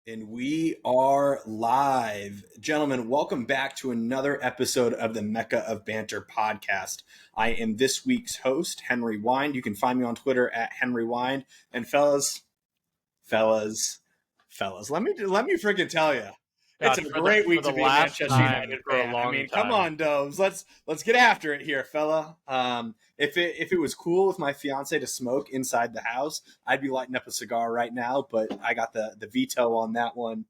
And we are live. Gentlemen, welcome back to another episode of the Mecca of Banter podcast. I am this week's host, Henry Wind. You can find me on Twitter at Henry Wind. And fellas, let me freaking tell you. It's a great week to be a Manchester United fan. I mean, come on, Doves. Let's get after it here, fella. If it was cool with my fiance to smoke inside the house, I'd be lighting up a cigar right now. But I got the veto on that one.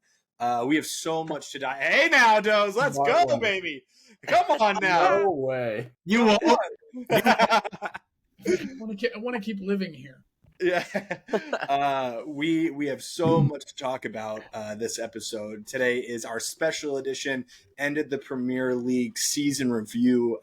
We have so much to die. Hey, now, Doves, let's go, baby. Come on now. No way. You won't. I want to keep living here. Yeah. We have so much to talk about this episode. Today is our special edition, ended the Premier League season review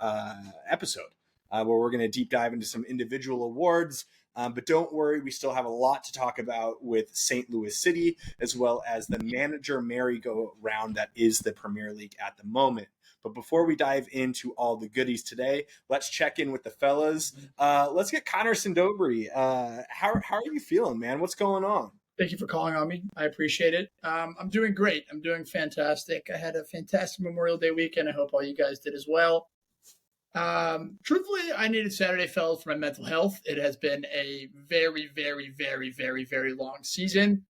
episode, where we're going to deep dive into some individual awards. But don't worry, we still have a lot to talk about with St. Louis City, as well as the manager merry-go-round that is the Premier League at the moment. But before we dive into all the goodies today, let's check in with the fellas. Let's get Connor Sindobri. How are you feeling, man? What's going on? Thank you for calling on me. I appreciate it. I'm doing great. I'm doing fantastic. I had a fantastic Memorial Day weekend. I hope all you guys did as well. Truthfully, I needed Saturday, fellas, for my mental health. It has been a very, very, very, very, very long season.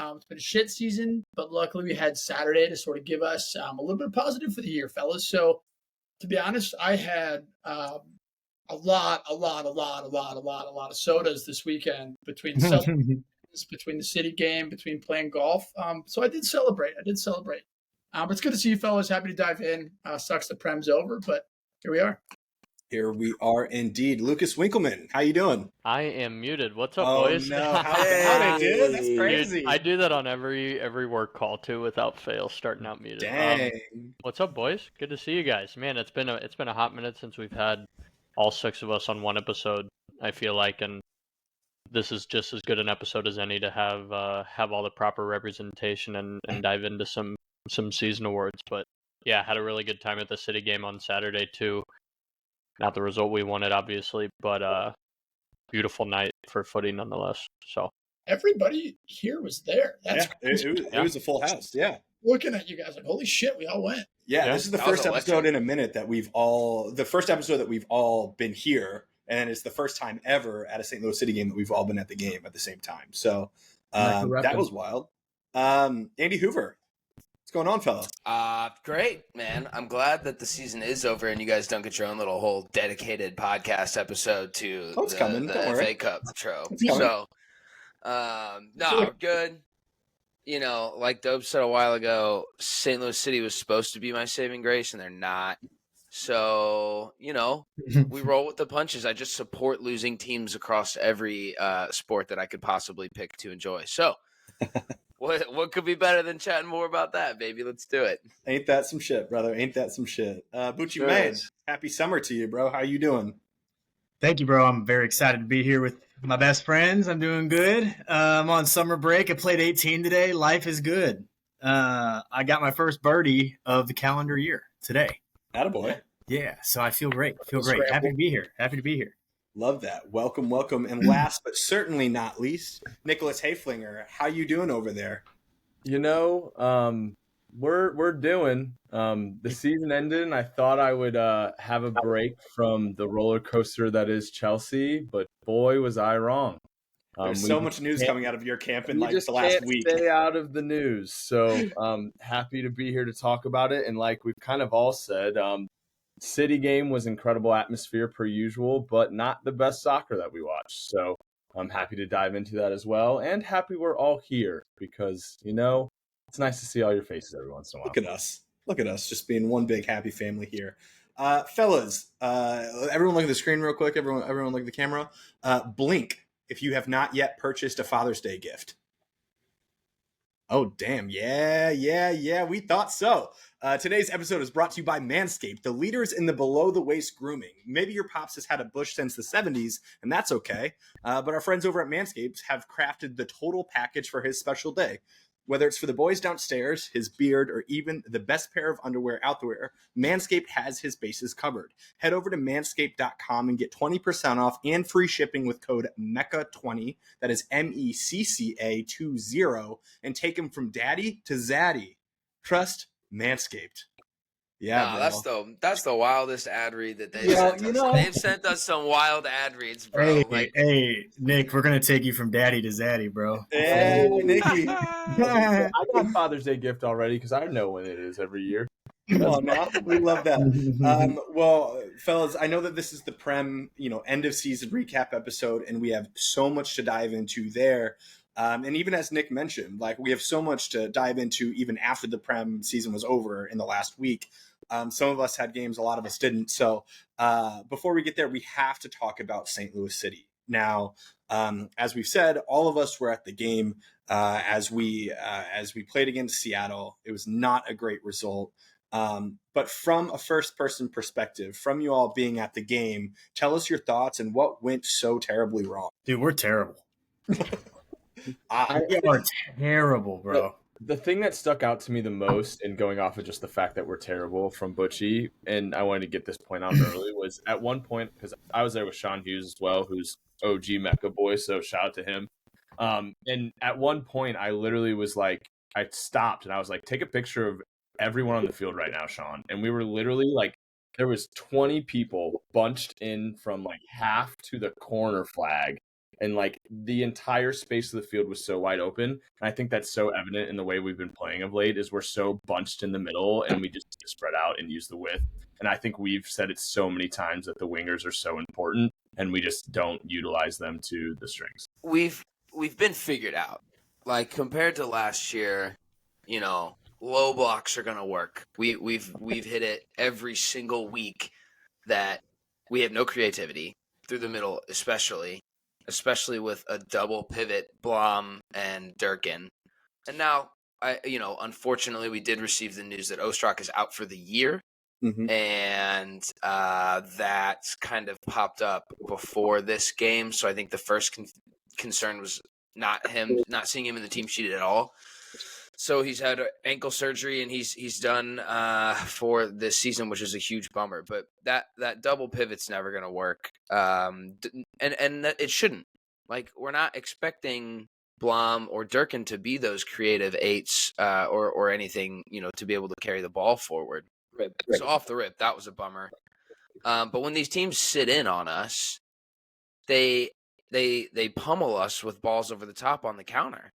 It's been a shit season, but luckily we had Saturday to sort of give us a little bit of positive for the year, fellas. So, to be honest, I had a lot of sodas this weekend between between the City game, between playing golf. So I did celebrate. But it's good to see you fellas. Happy to dive in. Sucks the Prem's over, but here we are. Here we are indeed. Lucas Winkleman, how you doing? I am muted. What's up, boys? No. How about it, dude? That's crazy. Dude, I do that on every work call too, without fail, starting out muted. Dang. What's up, boys? Good to see you guys. Man, it's been a hot minute since we've had all six of us on one episode. I feel like, and this is just as good an episode as any to have all the proper representation and dive into some season awards. But yeah, had a really good time at the City game on Saturday too. Not the result we wanted, obviously, but beautiful night for footy nonetheless. So everybody here was there. That's it was a full house. Yeah, looking at you guys like, holy shit, we all went. Yeah, this is the first episode in a minute that we've all been here, and it's the first time ever at a St. Louis City game that we've all been at the game at the same time. So that was wild. Andy Hoover. What's going on, fella? Great, man. I'm glad that the season is over and you guys don't get your own little whole dedicated podcast episode to the FA Cup show. So, we're good. You know, like Dope said a while ago, St. Louis City was supposed to be my saving grace, and they're not. So, you know, we roll with the punches. I just support losing teams across every sport that I could possibly pick to enjoy. So, What could be better than chatting more about that, baby? Let's do it. Ain't that some shit, brother? Ain't that some shit? Bucci Main, happy summer to you, bro. How you doing? Thank you, bro. I'm very excited to be here with my best friends. I'm doing good. I'm on summer break. I played 18 today. Life is good. I got my first birdie of the calendar year today. Attaboy. Yeah, so I feel great. Happy to be here. Love that. Welcome. And last but certainly not least, Nicholas Hayflinger. How you doing over there? You know, we're doing. The season ended, and I thought I would have a break from the roller coaster that is Chelsea, but boy, was I wrong. There's so much news coming out of your camp in like the last week. Stay out of the news. So happy to be here to talk about it. And like we've kind of all said, City game was incredible atmosphere per usual, but not the best soccer that we watched. So I'm happy to dive into that as well, and happy we're all here because, you know, it's nice to see all your faces every once in a while. Look at us just being one big happy family here. Fellas, everyone look at the screen real quick. Everyone look at the camera. Blink if you have not yet purchased a Father's Day gift. Oh, damn. Yeah. We thought so. Today's episode is brought to you by Manscaped, the leaders in the below-the-waist grooming. Maybe your pops has had a bush since the 70s, and that's okay. But our friends over at Manscaped have crafted the total package for his special day. Whether it's for the boys downstairs, his beard, or even the best pair of underwear out there, Manscaped has his bases covered. Head over to manscaped.com and get 20% off and free shipping with code MECCA20, that is MECCA20, and take him from daddy to zaddy. Trust Manscaped. Yeah, that's the wildest ad read that they've sent us. They've sent us some wild ad reads, bro. Hey, Nick, we're gonna take you from daddy to zaddy, bro. Hey, Nicky. I got Father's Day gift already because I know when it is every year. Oh, no, we love that. Well, fellas, I know that this is the Prem, end of season recap episode, and we have so much to dive into there. And even as Nick mentioned, we have so much to dive into even after the Prem season was over in the last week. Some of us had games, a lot of us didn't. So before we get there, we have to talk about St. Louis City. Now, as we've said, all of us were at the game as we played against Seattle. It was not a great result. But from a first-person perspective, from you all being at the game, tell us your thoughts and what went so terribly wrong. Dude, we're terrible. We are terrible, bro. The thing that stuck out to me the most, and going off of just the fact that we're terrible from Butchie, and I wanted to get this point out early, was at one point, because I was there with Sean Hughes as well, who's OG Mecca boy, so shout out to him. And at one point, I literally was like, I stopped and I was like, take a picture of everyone on the field right now, Sean. And we were literally there was 20 people bunched in from half to the corner flag. And the entire space of the field was so wide open. And I think that's so evident in the way we've been playing of late is we're so bunched in the middle and we just spread out and use the width. And I think we've said it so many times that the wingers are so important and we just don't utilize them to the strengths. We've been figured out. Compared to last year, low blocks are going to work. We've hit it every single week that we have no creativity through the middle, especially with a double pivot, Blom and Durkin. And now, unfortunately, we did receive the news that Ostrak is out for the year. Mm-hmm. And that's kind of popped up before this game. So I think the first concern was not seeing him in the team sheet at all. So he's had ankle surgery and he's done for this season, which is a huge bummer. But that double pivot's never going to work, and it shouldn't. We're not expecting Blom or Durkin to be those creative eights or anything, to be able to carry the ball forward. Right. So off the rip, that was a bummer. But when these teams sit in on us, they pummel us with balls over the top on the counter.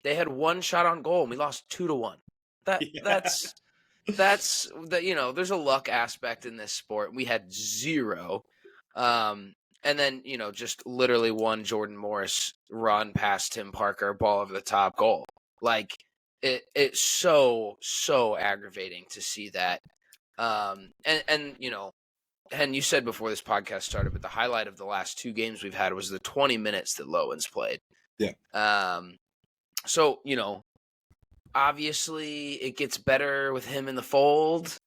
They had one shot on goal and we lost 2-1. That's there's a luck aspect in this sport. We had 0. And then, just literally one Jordan Morris run past Tim Parker, ball over the top, goal. It's so aggravating to see that. And you said before this podcast started, but the highlight of the last 2 games we've had was the 20 minutes that Lowens played. Yeah. So, obviously it gets better with him in the fold,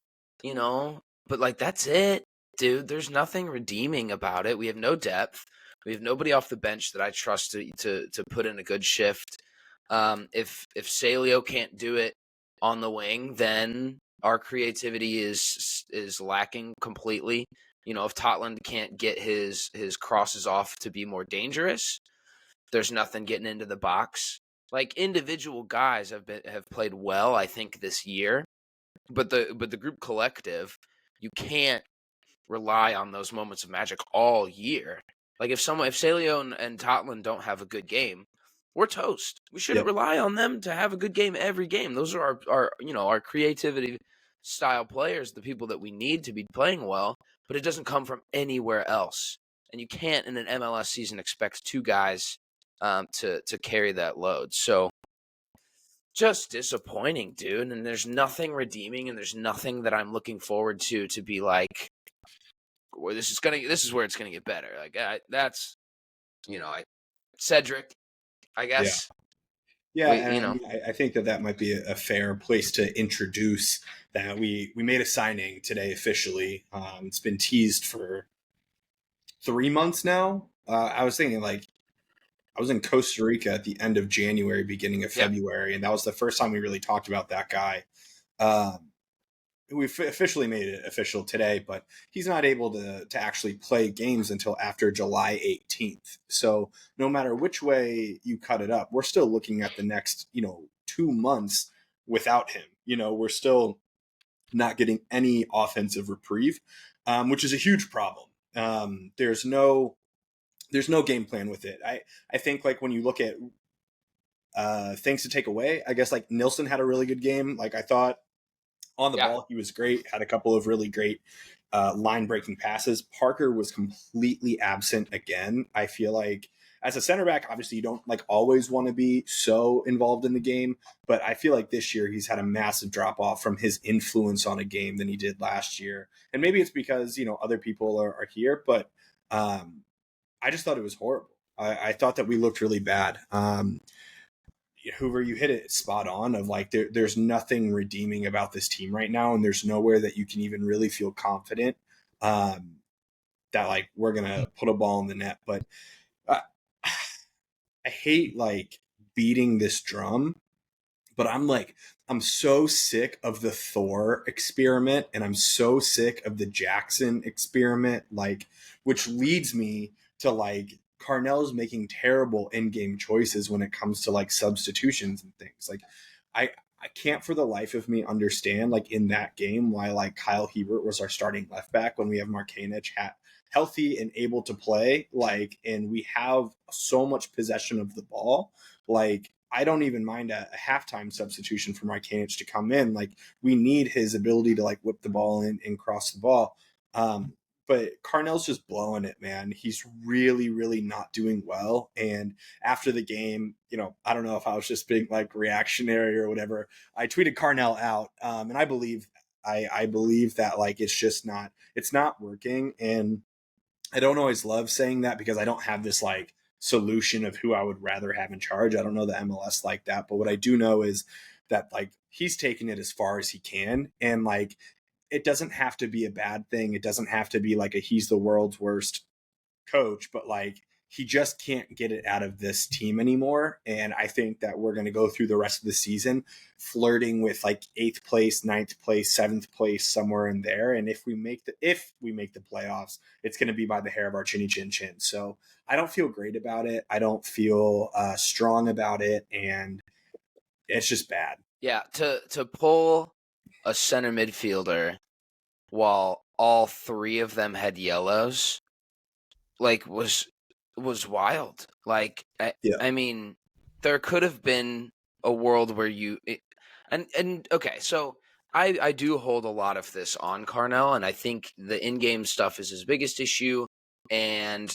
but that's it, dude. There's nothing redeeming about it. We have no depth. We have nobody off the bench that I trust to put in a good shift. If Salio can't do it on the wing, then our creativity is lacking completely. If Totland can't get his crosses off to be more dangerous, there's nothing getting into the box. Individual guys have played well, I think, this year, but the group collective, you can't rely on those moments of magic all year. If Salio and Totland don't have a good game, we're toast. We shouldn't rely on them to have a good game every game. Those are our creativity style players, the people that we need to be playing well, but it doesn't come from anywhere else. And you can't in an MLS season expect 2 guys to carry that load. So just disappointing, dude. And there's nothing redeeming, and there's nothing that I'm looking forward to be where this is where it's gonna get better. Cedric, I guess. Yeah. I think that might be a fair place to introduce that we made a signing today officially. It's been teased for 3 months now. I was thinking Costa Rica at the end of January, beginning of February, and that was the first time we really talked about that guy. We officially made it official today, but he's not able to actually play games until after July 18th. So no matter which way you cut it up, we're still looking at the next, 2 months without him. We're still not getting any offensive reprieve, which is a huge problem. There's no game plan with it. I think like when you look at things to take away, I guess like Nilsson had a really good game. Like I thought on the ball, he was great, had a couple of really great line breaking passes. Parker was completely absent again. I feel like as a center back, obviously you don't like always want to be so involved in the game, but I feel like this year he's had a massive drop off from his influence on a game than he did last year. And maybe it's because, other people are here, but I just thought it was horrible. I thought that we looked really bad. Hoover, you hit it spot on of like there's nothing redeeming about this team right now, and there's nowhere that you can even really feel confident that like we're gonna put a ball in the net. But I hate like beating this drum, but I'm so sick of the Thor experiment, and I'm so sick of the Jackson experiment, like, which leads me to like Carnell's making terrible in-game choices when it comes to like substitutions and things. Like I can't for the life of me understand like in that game why like Kyle Hebert was our starting left back when we have Markanich healthy and able to play, like, and we have so much possession of the ball. Like I don't even mind a halftime substitution for Markanich to come in. Like we need his ability to like whip the ball in and cross the ball. But Carnell's just blowing it, man. He's really, really not doing well. And after the game, I don't know if I was just being like reactionary or whatever. I tweeted Carnell out, and I believe that like it's not working. And I don't always love saying that because I don't have this like solution of who I would rather have in charge. I don't know the MLS like that, but what I do know is that like he's taking it as far as he can, and like it doesn't have to be a bad thing. It doesn't have to be like he's the world's worst coach, but like he just can't get it out of this team anymore. And I think that we're going to go through the rest of the season flirting with like 8th place, 9th place, 7th place, somewhere in there. And if we make the playoffs, it's going to be by the hair of our chinny chin chin. So I don't feel great about it. I don't feel strong about it. And it's just bad. Yeah. To pull a center midfielder while all 3 of them had yellows, like was wild. Like I mean, there could have been a world where okay, so I do hold a lot of this on Carnell, and I think the in-game stuff is his biggest issue, and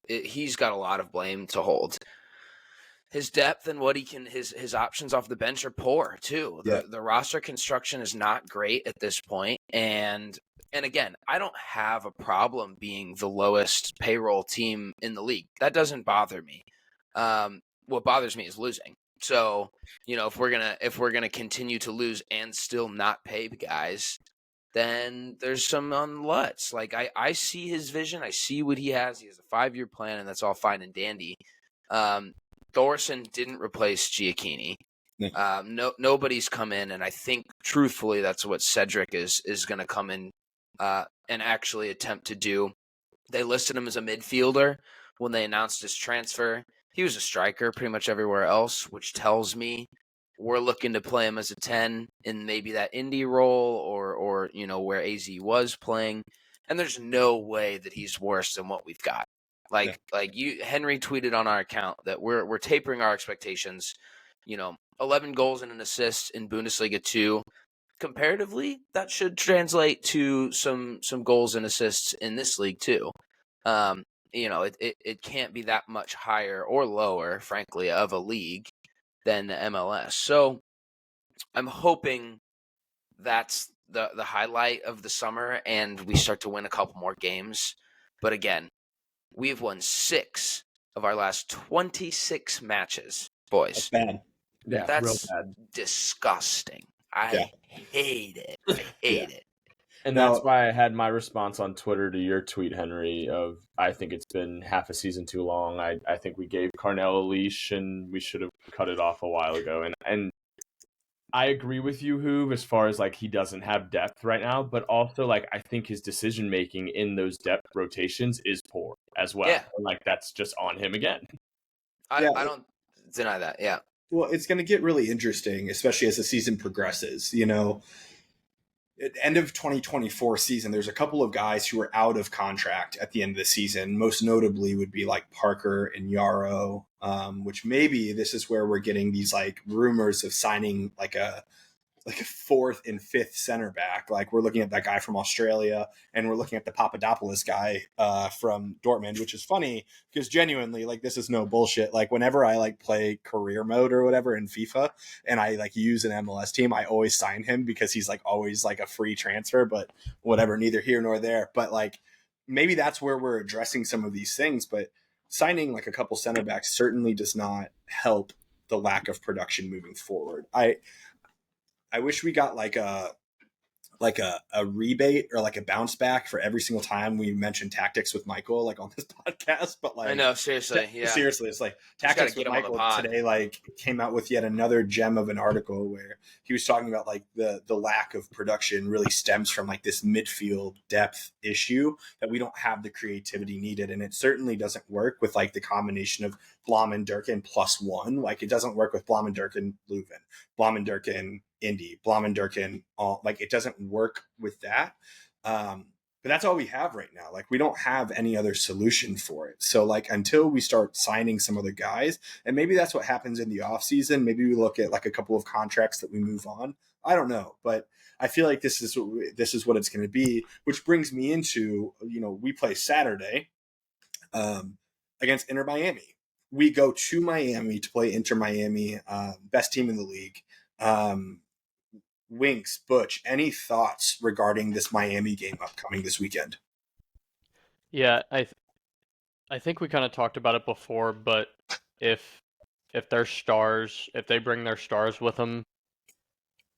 he's got a lot of blame to hold. His depth and what he can, his options off the bench are poor too. The roster construction is not great at this point. And again, I don't have a problem being the lowest payroll team in the league. That doesn't bother me. What bothers me is losing. So, if we're gonna continue to lose and still not pay guys, then there's some unluts. Like I see his vision, I see what he has. He has a 5-year plan, and that's all fine and dandy. Thorson didn't replace Giacchini. Nobody's come in, and I think truthfully that's what Cedric is going to come in and actually attempt to do. They listed him as a midfielder when they announced his transfer. He was a striker pretty much everywhere else, which tells me we're looking to play him as a 10 in maybe that indie role or where AZ was playing. And there's no way that he's worse than what we've got. Henry tweeted on our account that we're tapering our expectations. 11 goals and an assist in Bundesliga 2. Comparatively, that should translate to some goals and assists in this league too. It can't be that much higher or lower, frankly, of a league than the MLS. So I'm hoping that's the highlight of the summer and we start to win a couple more games. But again, we've won 6 of our last 26 matches, boys. That's bad. Yeah, that's real bad. Disgusting. I hate it. I hate it. And that's why I had my response on Twitter to your tweet, Henry, of I think it's been half a season too long. I think we gave Carnell a leash and we should have cut it off a while ago. And I agree with you, Hoove, as far as like he doesn't have depth right now, but also like I think his decision making in those depth rotations is poor as well. Yeah. And, like that's just on him again. I don't deny that. Yeah. Well, it's going to get really interesting, especially as the season progresses. You know, at the end of 2024 season, there's a couple of guys who are out of contract at the end of the season. Most notably would be like Parker and Yarrow, which maybe this is where we're getting these like rumors of signing like a fourth and fifth center back. Like we're looking at that guy from Australia and we're looking at the Papadopoulos guy from Dortmund, which is funny because genuinely like this is no bullshit. Like whenever I like play career mode or whatever in FIFA and I like use an MLS team, I always sign him because he's like always like a free transfer, but whatever, neither here nor there. But like maybe that's where we're addressing some of these things, but signing like a couple center backs certainly does not help the lack of production moving forward. I wish we got like a rebate or like a bounce back for every single time we mention tactics with Michael, like on this podcast. But like, I know, seriously, yeah, seriously, it's like tactics with Michael today, like came out with yet another gem of an article where he was talking about like the lack of production really stems from like this midfield depth issue that we don't have the creativity needed, and it certainly doesn't work with like the combination of Blom and Durkin +1. Like it doesn't work with Blom and Durkin Leuven, Blom and Durkin Indy, Blom and Durkin, like it doesn't work with that. But that's all we have right now. Like we don't have any other solution for it. So like until we start signing some other guys, and maybe that's what happens in the off season, maybe we look at like a couple of contracts that we move on. I don't know, but I feel like this is what it's going to be, which brings me into, you know, we play Saturday against Inter Miami. We go to Miami to play Inter Miami, best team in the league. Winks, Butch, any thoughts regarding this Miami game upcoming this weekend? Yeah, I think we kind of talked about it before, but if their stars, if they bring their stars with them,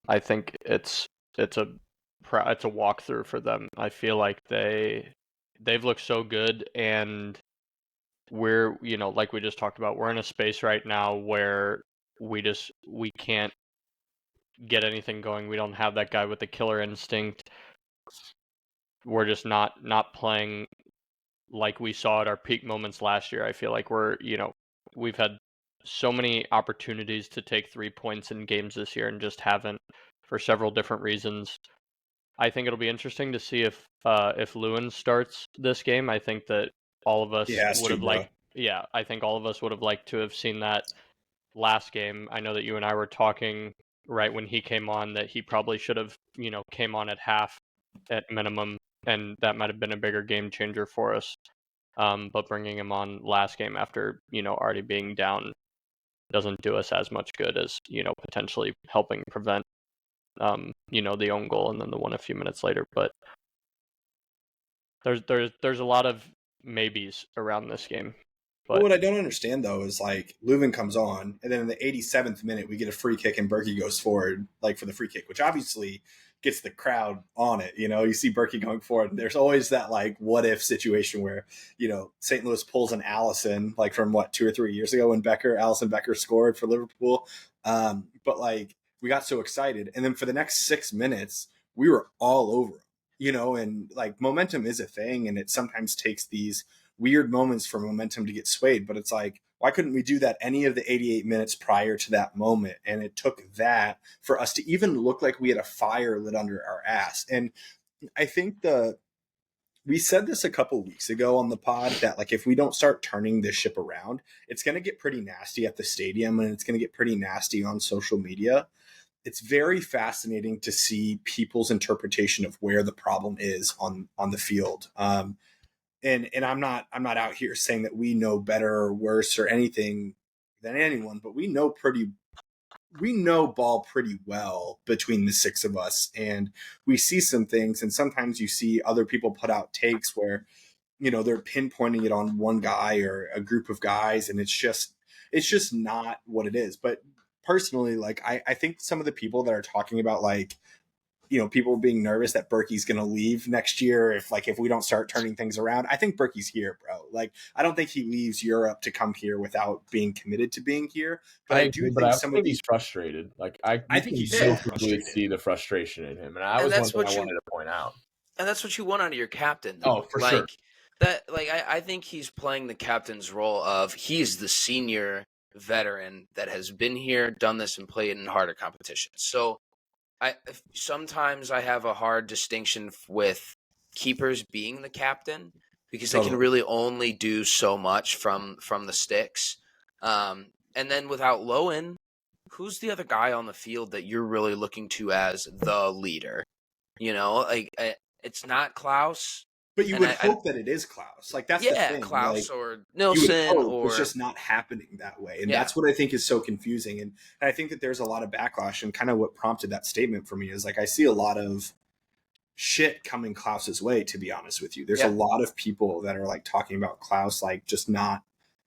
I think it's a walkthrough for them. I feel like they've looked so good, and we're, you know, like we just talked about, we're in a space right now where we can't get anything going. We don't have that guy with the killer instinct. We're just not playing like we saw at our peak moments last year. I feel like we've had so many opportunities to take 3 points in games this year and just haven't, for several different reasons. I think it'll be interesting to see if Lewin starts this game. I think that all of us would have liked. Yeah, I think all of us would have liked to have seen that last game. I know that you and I were talking right when he came on that he probably should have, you know, came on at half at minimum, and that might have been a bigger game changer for us. But bringing him on last game after, you know, already being down doesn't do us as much good as, you know, potentially helping prevent, you know, the own goal and then the one a few minutes later. But there's a lot of maybes around this game. But what I don't understand, though, is like Leuven comes on, and then in the 87th minute, we get a free kick, and Berkey goes forward, like for the free kick, which obviously gets the crowd on it. You know, you see Berkey going forward. And there's always that like what if situation where, you know, St. Louis pulls an Allison like from 2 or 3 years ago when Allison Becker scored for Liverpool. But like we got so excited, and then for the next 6 minutes, we were all over him, you know, and like momentum is a thing, and it sometimes takes these weird moments for momentum to get swayed, but it's like, why couldn't we do that any of the 88 minutes prior to that moment? And it took that for us to even look like we had a fire lit under our ass. And I think we said this a couple weeks ago on the pod that like if we don't start turning this ship around, it's going to get pretty nasty at the stadium, and it's going to get pretty nasty on social media. It's very fascinating to see people's interpretation of where the problem is on the field. And I'm not out here saying that we know better or worse or anything than anyone, but we know ball pretty well between the six of us, and we see some things, and sometimes you see other people put out takes where, you know, they're pinpointing it on one guy or a group of guys, and it's just not what it is. But personally, like I think some of the people that are talking about like people being nervous that Berkey's going to leave next year if we don't start turning things around. I think Berkey's here, bro. Like, I don't think he leaves Europe to come here without being committed to being here. But I do think he's frustrated. Like, I think he's so frustrated. See the frustration in him, and that was one thing I wanted to point out. And that's what you want out of your captain. Oh, for sure. I think he's playing the captain's role of he's the senior veteran that has been here, done this, and played in harder competition. So sometimes I have a hard distinction with keepers being the captain because they can really only do so much from the sticks. And then without Lowen, who's the other guy on the field that you're really looking to as the leader? It's not Klaus. But you would hope that it is Klaus. Like, that's the thing. Klaus or Nilsson. It's just not happening that way. And that's what I think is so confusing. And I think that there's a lot of backlash, and kind of what prompted that statement for me is, like, I see a lot of shit coming Klaus's way, to be honest with you. There's a lot of people that are, like, talking about Klaus, like, just not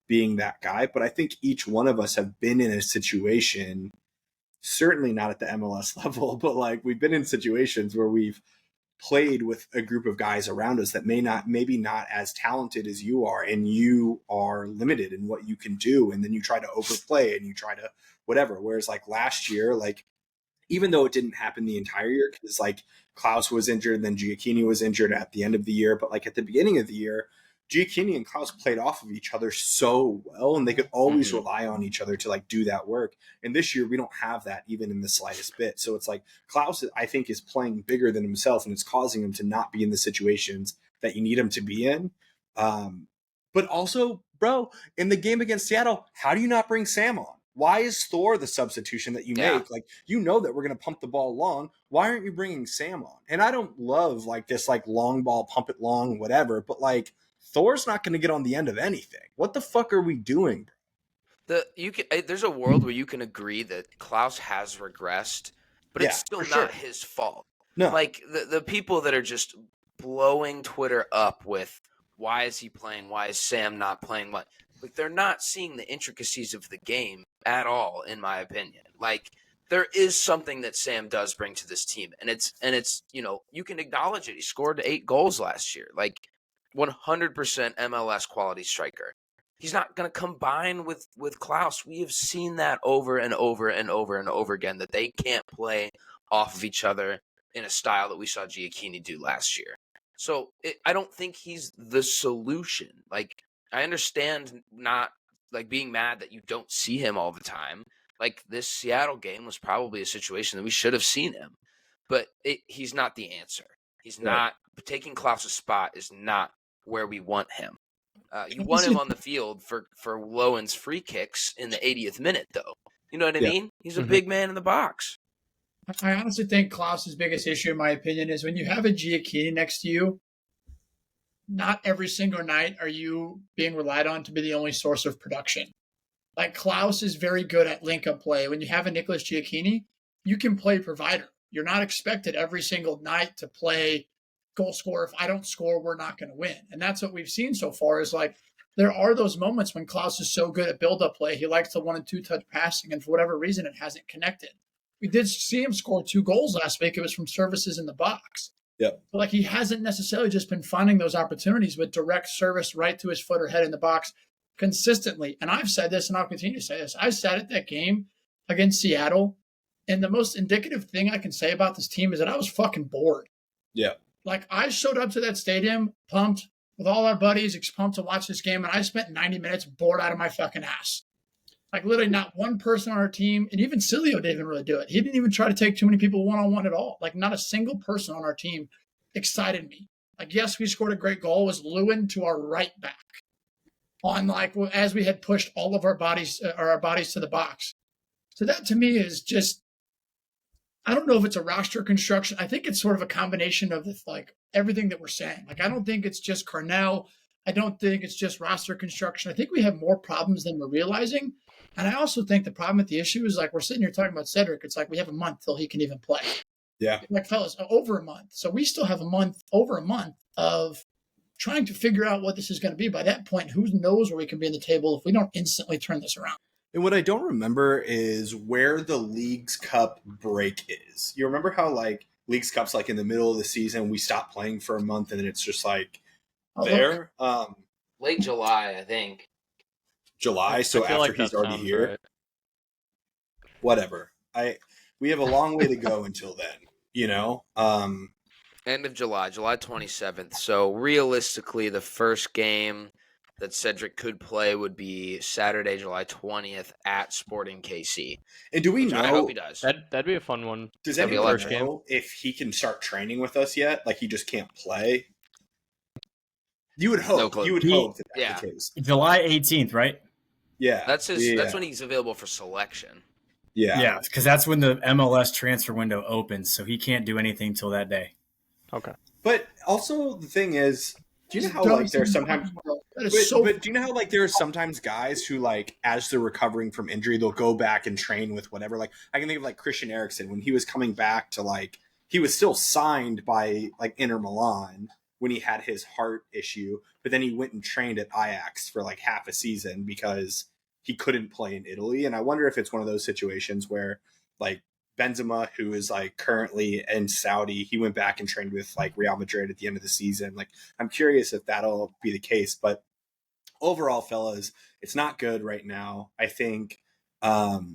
being that guy. But I think each one of us have been in a situation, certainly not at the MLS level, but, like, we've been in situations where we've played with a group of guys around us that maybe not as talented as you are, and you are limited in what you can do, and then you try to overplay and you try to whatever. Whereas, like, last year, like, even though it didn't happen the entire year, because, like, Klaus was injured and then Giacchini was injured at the end of the year, but, like, at the beginning of the year, Giacchini and Klaus played off of each other so well, and they could always rely on each other to, like, do that work. And this year we don't have that even in the slightest bit. So it's like Klaus, I think, is playing bigger than himself, and it's causing him to not be in the situations that you need him to be in. But also, bro, in the game against Seattle, how do you not bring Sam on? Why is Thor the substitution that you make? Like, you know that we're going to pump the ball long. Why aren't you bringing Sam on? And I don't love, like, this, like, long ball, pump it long, whatever, but, like, Thor's not going to get on the end of anything. What the fuck are we doing? There's a world where you can agree that Klaus has regressed, but it's still not his fault. No. Like, the people that are just blowing Twitter up with, why is he playing? Why is Sam not playing? Like, they're not seeing the intricacies of the game at all, in my opinion. Like, there is something that Sam does bring to this team, and it's you can acknowledge it. He scored 8 goals last year. Like, 100% MLS quality striker. He's not going to combine with Klaus. We have seen that over and over and over and over again, that they can't play off of each other in a style that we saw Giacchini do last year. So I don't think he's the solution. Like, I understand not, like, being mad that you don't see him all the time. Like, this Seattle game was probably a situation that we should have seen him, but he's not the answer. He's not taking Klaus's spot is not where we want him. You want him on the field for Lowen's free kicks in the 80th minute, though. You know what I mean? He's a big man in the box. I honestly think Klaus's biggest issue, in my opinion, is when you have a Giacchini next to you, not every single night are you being relied on to be the only source of production. Like, Klaus is very good at link-up play. When you have a Nicholas Giacchini, you can play provider. You're not expected every single night to play goal scorer. If I don't score, we're not going to win. And that's what we've seen so far, is, like, there are those moments when Klaus is so good at build-up play. He likes the 1- and 2-touch passing, and for whatever reason, it hasn't connected. We did see him score 2 goals last week. It was from services in the box. Yeah. But, like, he hasn't necessarily just been finding those opportunities with direct service right to his foot or head in the box consistently. And I've said this, and I'll continue to say this. I sat at that game against Seattle, and the most indicative thing I can say about this team is that I was fucking bored. Yeah. Like, I showed up to that stadium pumped with all our buddies, pumped to watch this game, and I spent 90 minutes bored out of my fucking ass. Like, literally not one person on our team, and even Cilio didn't even really do it. He didn't even try to take too many people one-on-one at all. Like, not a single person on our team excited me. Like, yes, we scored a great goal. It was Lewin to our right back on, like, as we had pushed all of our bodies to the box. So that, to me, is just, I don't know if it's a roster construction. I think it's sort of a combination of, like, everything that we're saying. Like, I don't think it's just Carnell. I don't think it's just roster construction. I think we have more problems than we're realizing. And I also think the problem with the issue is, like, we're sitting here talking about Cedric. It's like we have a month till he can even play. Yeah. Like, fellas, over a month. So we still have over a month of trying to figure out what this is going to be. By that point, who knows where we can be in the table if we don't instantly turn this around. And what I don't remember is where the League's Cup break is. You remember how, like, Leagues Cup's like in the middle of the season. We stop playing for a month, and then it's just like there. Late July, I think. July, so after like he's already here. Right. Whatever. We have a long way to go until then, End of July 27th. So realistically, the first game that Cedric could play would be Saturday, July 20th at Sporting KC. And do we know? I hope he does. That'd be a fun one. Does anyone know if he can start training with us yet? Like he just can't play? You would hope. No, you would hope that's the case. July 18th, right? Yeah. That's That's when he's available for selection. Yeah. Yeah, because that's when the MLS transfer window opens, so he can't do anything till that day. Okay. But also the thing is, do you know how like there's sometimes but do you know how like there are sometimes guys who like as they're recovering from injury they'll go back and train with whatever, like I can think of like Christian Eriksen when he was coming back to like he was still signed by like Inter Milan when he had his heart issue, but then he went and trained at Ajax for like half a season because he couldn't play in Italy. And I wonder if it's one of those situations where like Benzema, who is like currently in Saudi, he went back and trained with like Real Madrid at the end of the season. Like, I'm curious if that'll be the case, but overall, fellas, it's not good right now. I think I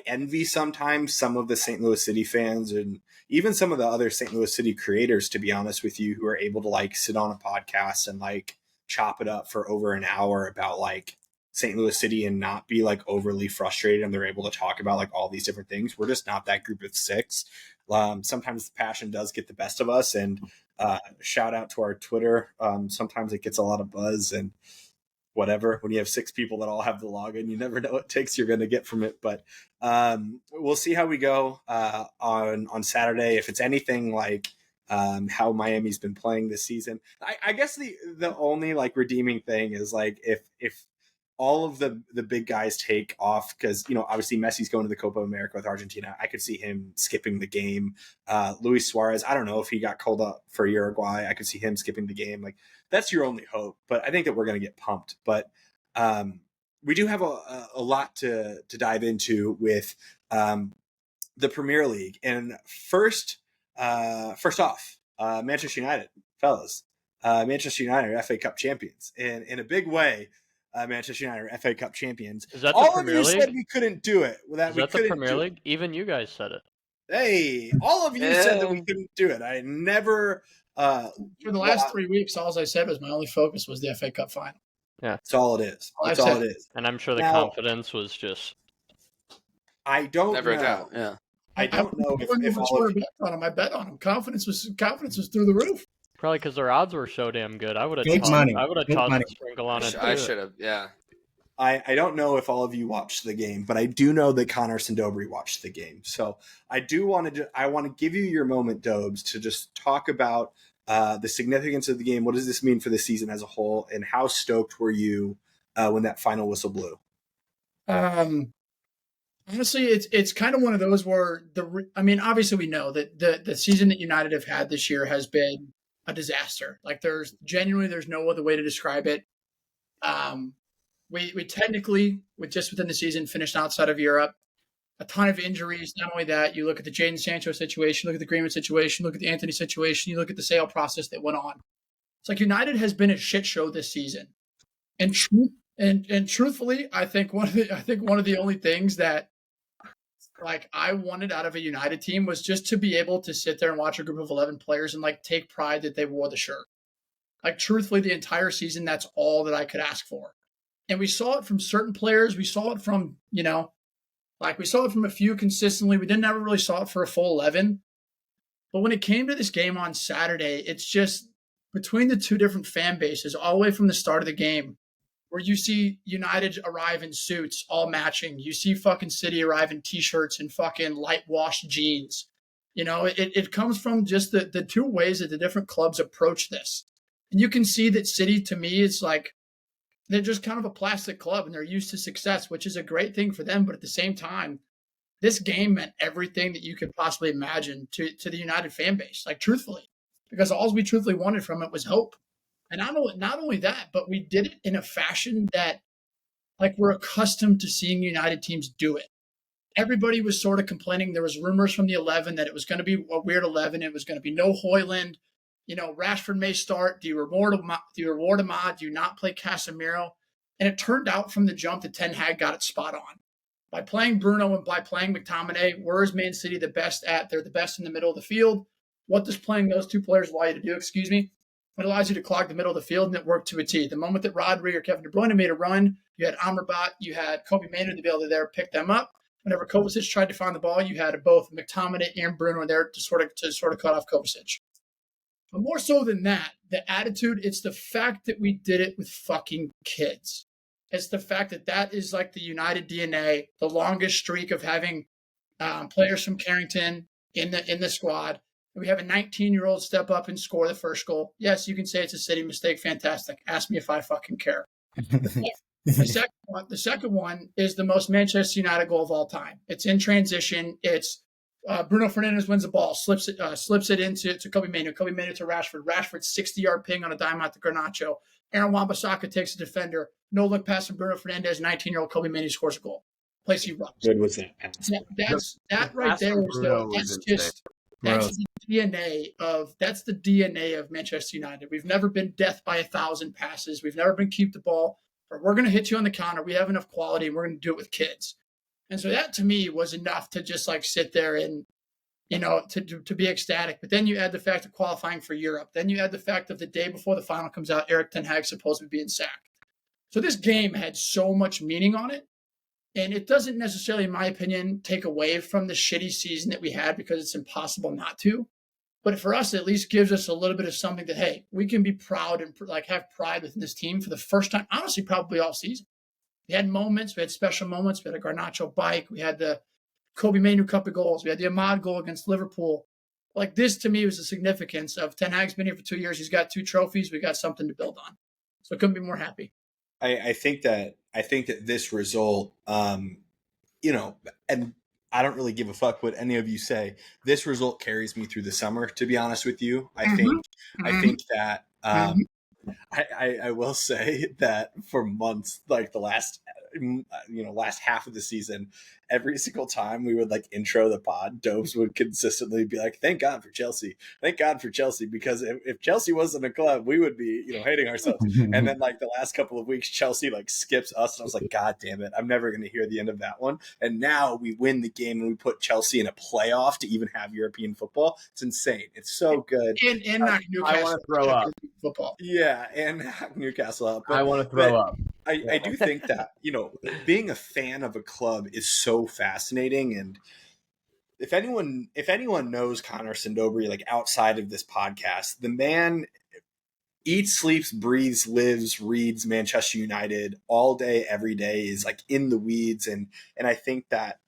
envy sometimes some of the St. Louis City fans and even some of the other St. Louis City creators, to be honest with you, who are able to like sit on a podcast and like chop it up for over an hour about like St. Louis City and not be like overly frustrated, and they're able to talk about like all these different things. We're just not that group of six. Sometimes the passion does get the best of us, and shout out to our Twitter. Sometimes it gets a lot of buzz and whatever. When you have six people that all have the login, you never know what takes you're going to get from it. But we'll see how we go on Saturday. If it's anything like how Miami's been playing this season, I guess the only like redeeming thing is like if all of the big guys take off, because obviously Messi's going to the Copa America with Argentina. I could see him skipping the game. Luis Suarez, I don't know if he got called up for Uruguay. I could see him skipping the game. Like that's your only hope. But I think that we're going to get pumped. But we do have a lot to dive into with the Premier League. And first off, Manchester United, fellas. Manchester United are FA Cup champions, and in a big way. Manchester United are FA Cup champions. Is that all the Premier of you League? Said we couldn't do it. Is that the Premier League? Even you guys said it. Hey, all of you said that we couldn't do it. I never. For the last 3 weeks, all I said was my only focus was the FA Cup final. Yeah, that's all it is. That's all it is. And I'm sure the confidence was just. I don't never know. Doubt. Yeah. I don't know if all of you... I bet on him. Confidence was through the roof. Probably because their odds were so damn good. I would have tossed a sprinkle on it. I should have, yeah. I don't know if all of you watched the game, but I do know that Connor Sindobri watched the game. So I want to give you your moment, Dobes, to just talk about the significance of the game. What does this mean for the season as a whole, and how stoked were you when that final whistle blew? Honestly, it's kind of one of those where obviously we know that the season that United have had this year has been a disaster. Like there's no other way to describe it. We technically, within the season, finished outside of Europe. A ton of injuries. Not only that, you look at the Jadon Sancho situation, look at the Greenwood situation, look at the Anthony situation, you look at the sale process that went on. It's like United has been a shit show this season. And truthfully, I think one of the only things that like I wanted out of a United team was just to be able to sit there and watch a group of 11 players and like take pride that they wore the shirt. Like truthfully, the entire season, that's all that I could ask for. And we saw it from certain players. We saw it from, we saw it from a few consistently. We never really saw it for a full 11. But when it came to this game on Saturday, it's just between the two different fan bases, all the way from the start of the game, where you see United arrive in suits, all matching. You see fucking City arrive in T-shirts and fucking light washed jeans. It comes from just the two ways that the different clubs approach this. And you can see that City, to me, is like, they're just kind of a plastic club and they're used to success, which is a great thing for them. But at the same time, this game meant everything that you could possibly imagine to the United fan base, like truthfully, because all we truthfully wanted from it was hope. And not only that, but we did it in a fashion that like we're accustomed to seeing United teams do it. everybody was sort of complaining. There was rumors from the 11 that it was going to be a weird 11. It was going to be no Højlund. Rashford may start. Do you reward Ahmad? Do you not play Casemiro? And it turned out from the jump that Ten Hag got it spot on. By playing Bruno and by playing McTominay, where is Man City the best at? They're the best in the middle of the field. What does playing those two players allow you to do? It allows you to clog the middle of the field, and it worked to a T. The moment that Rodri or Kevin De Bruyne made a run, you had Amrabat, you had Kobe Mainoo to be able to there pick them up. Whenever Kovacic tried to find the ball, you had both McTominay and Bruno there to sort of cut off Kovacic. But more so than that, the attitude, it's the fact that we did it with fucking kids. It's the fact that is like the United DNA, the longest streak of having players from Carrington in the squad. We have a 19-year-old step up and score the first goal. Yes, you can say it's a City mistake. Fantastic. Ask me if I fucking care. The second one is the most Manchester United goal of all time. It's in transition. It's Bruno Fernandes wins the ball, slips it into Kobe Mainoo. Kobe Mainoo to Rashford. Rashford's 60-yard ping on a dime out to Garnacho. Aaron Wan-Bissaka takes a defender. No look pass from Bruno Fernandes. 19-year-old Kobe Mainoo scores a goal. Place he runs. Good was that? That right there that's the DNA of Manchester United. We've never been death by 1,000 passes. We've never been keep the ball. Or we're going to hit you on the counter. We have enough quality, and we're going to do it with kids. And so that to me was enough to just like sit there and, to be ecstatic. But then you add the fact of qualifying for Europe. Then you add the fact of the day before the final comes out, Erik ten Hag supposed to be being sacked. So this game had so much meaning on it. And it doesn't necessarily, in my opinion, take away from the shitty season that we had because it's impossible not to. But for us, it at least gives us a little bit of something that, hey, we can be proud and like have pride within this team for the first time, honestly, probably all season. We had moments, we had special moments. We had a Garnacho bike. We had the Kobe Mainoo cup of goals. We had the Ahmad goal against Liverpool. Like this, to me, was the significance of Ten Hag's been here for 2 years. He's got 2 trophies. We got something to build on. So I couldn't be more happy. I think that this result, and I don't really give a fuck what any of you say. This result carries me through the summer, to be honest with you. I think that I will say that for months, like the last half of the season, every single time we would like intro the pod, Dobes would consistently be like, thank God for Chelsea, because if Chelsea wasn't a club, we would be hating ourselves. And then like the last couple of weeks, Chelsea like skips us, and I was like, God damn it, I'm never going to hear the end of that one. And now we win the game and we put Chelsea in a playoff to even have European football. It's insane. It's so good. And Newcastle, I want to throw up football. Yeah, and Newcastle up. I want to throw up. I do think that, being a fan of a club is so fascinating. And if anyone knows Connor Sindobri, like outside of this podcast, the man eats, sleeps, breathes, lives, reads Manchester United all day, every day, is like in the weeds. And I think that,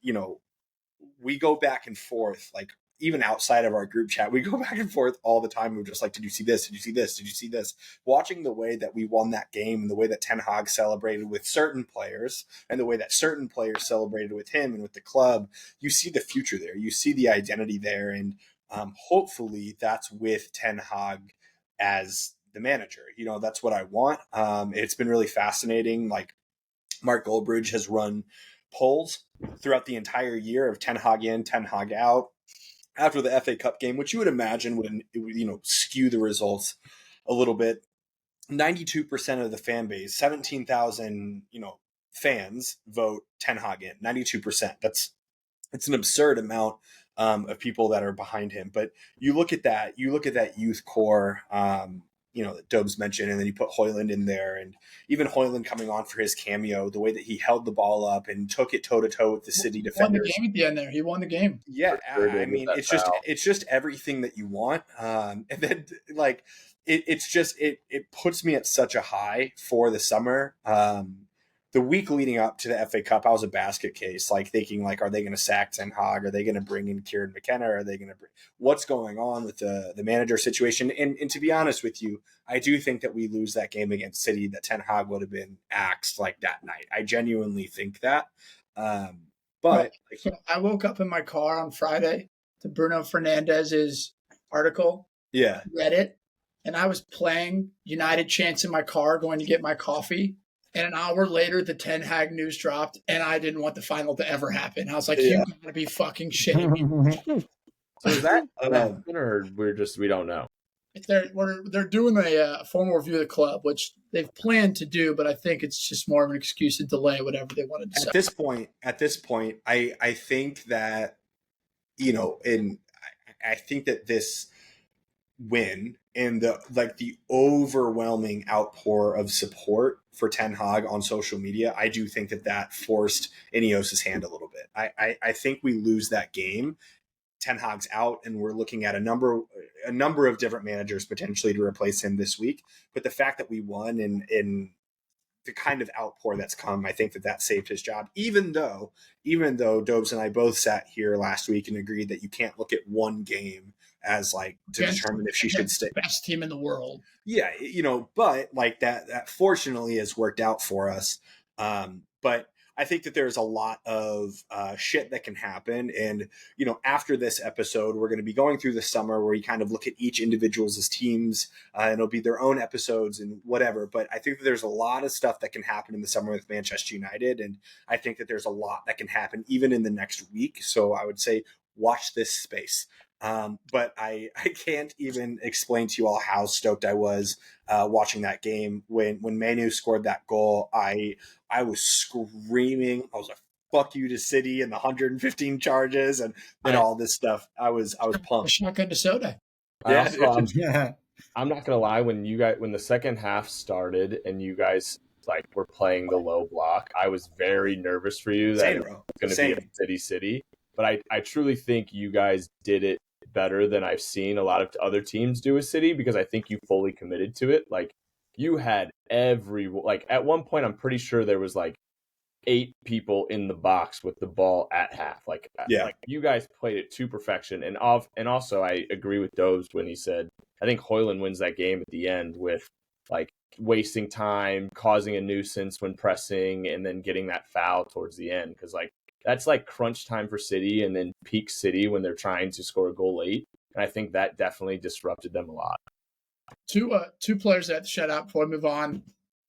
we go back and forth, like even outside of our group chat, we go back and forth all the time. We're just like, did you see this? Did you see this? Did you see this? Watching the way that we won that game and the way that Ten Hag celebrated with certain players and the way that certain players celebrated with him and with the club, you see the future there. You see the identity there. And hopefully that's with Ten Hag as the manager. That's what I want. It's been really fascinating. Like Mark Goldbridge has run polls throughout the entire year of Ten Hag in, Ten Hag out. After the FA Cup game, which you would imagine would skew the results a little bit. 92% of the fan base, 17,000 fans vote Ten Hag in. 92%. It's an absurd amount of people that are behind him. But you look at that youth core. That Dobes mentioned, and then you put Højlund in there, and even Højlund coming on for his cameo, the way that he held the ball up and took it toe to toe with the City defenders. He won the game at the end there. He won the game. Yeah, I mean, it's just everything that you want. And then like it puts me at such a high for the summer. The week leading up to the FA Cup, I was a basket case, like thinking, like, are they going to sack Ten Hag? Are they going to bring in Kieran McKenna? Are they going to what's going on with the manager situation? And to be honest with you, I do think that we lose that game against City, that Ten Hag would have been axed like that night. I genuinely think that. But so I woke up in my car on Friday to Bruno Fernandes's article. Yeah, read it, and I was playing United chants in my car, going to get my coffee. And an hour later, the Ten Hag news dropped, and I didn't want the final to ever happen. I was like, you gotta be fucking shitting me. So is that happen, or we don't know? They're doing a formal review of the club, which they've planned to do, but I think it's just more of an excuse to delay whatever they want to do. At this point, I think that, I think that this win and the overwhelming outpour of support for Ten Hag on social media, I do think that forced Ineos's hand a little bit. I think we lose that game. Ten Hag's out, and we're looking at a number of different managers potentially to replace him this week. But the fact that we won in the kind of outpour that's come, I think that saved his job. Even though Dobes and I both sat here last week and agreed that you can't look at one game as to determine if she should stay. Best team in the world. Yeah, but that fortunately has worked out for us. But I think that there's a lot of shit that can happen. And, after this episode, we're going to be going through the summer where you kind of look at each individual's teams and it'll be their own episodes and whatever. But I think that there's a lot of stuff that can happen in the summer with Manchester United. And I think that there's a lot that can happen even in the next week. So I would say watch this space. But I can't even explain to you all how stoked I was watching that game. When Manu scored that goal, I was screaming. I was like, fuck you to City and the 115 charges and all this stuff. I was pumped. Shotgun to soda. Yeah. I'm not gonna lie, when the second half started and you guys were playing the low block, I was very nervous for you that it was gonna be a City. But I truly think you guys did it better than I've seen a lot of other teams do with City, because I think you fully committed to it. You had at one point, I'm pretty sure there was 8 people in the box with the ball at half. You guys played it to perfection. And also I agree with Dobes when he said, I think Højlund wins that game at the end with wasting time, causing a nuisance when pressing, and then getting that foul towards the end. Because that's crunch time for City and then peak City when they're trying to score a goal late. And I think that definitely disrupted them a lot. Two players that shut out before we move on.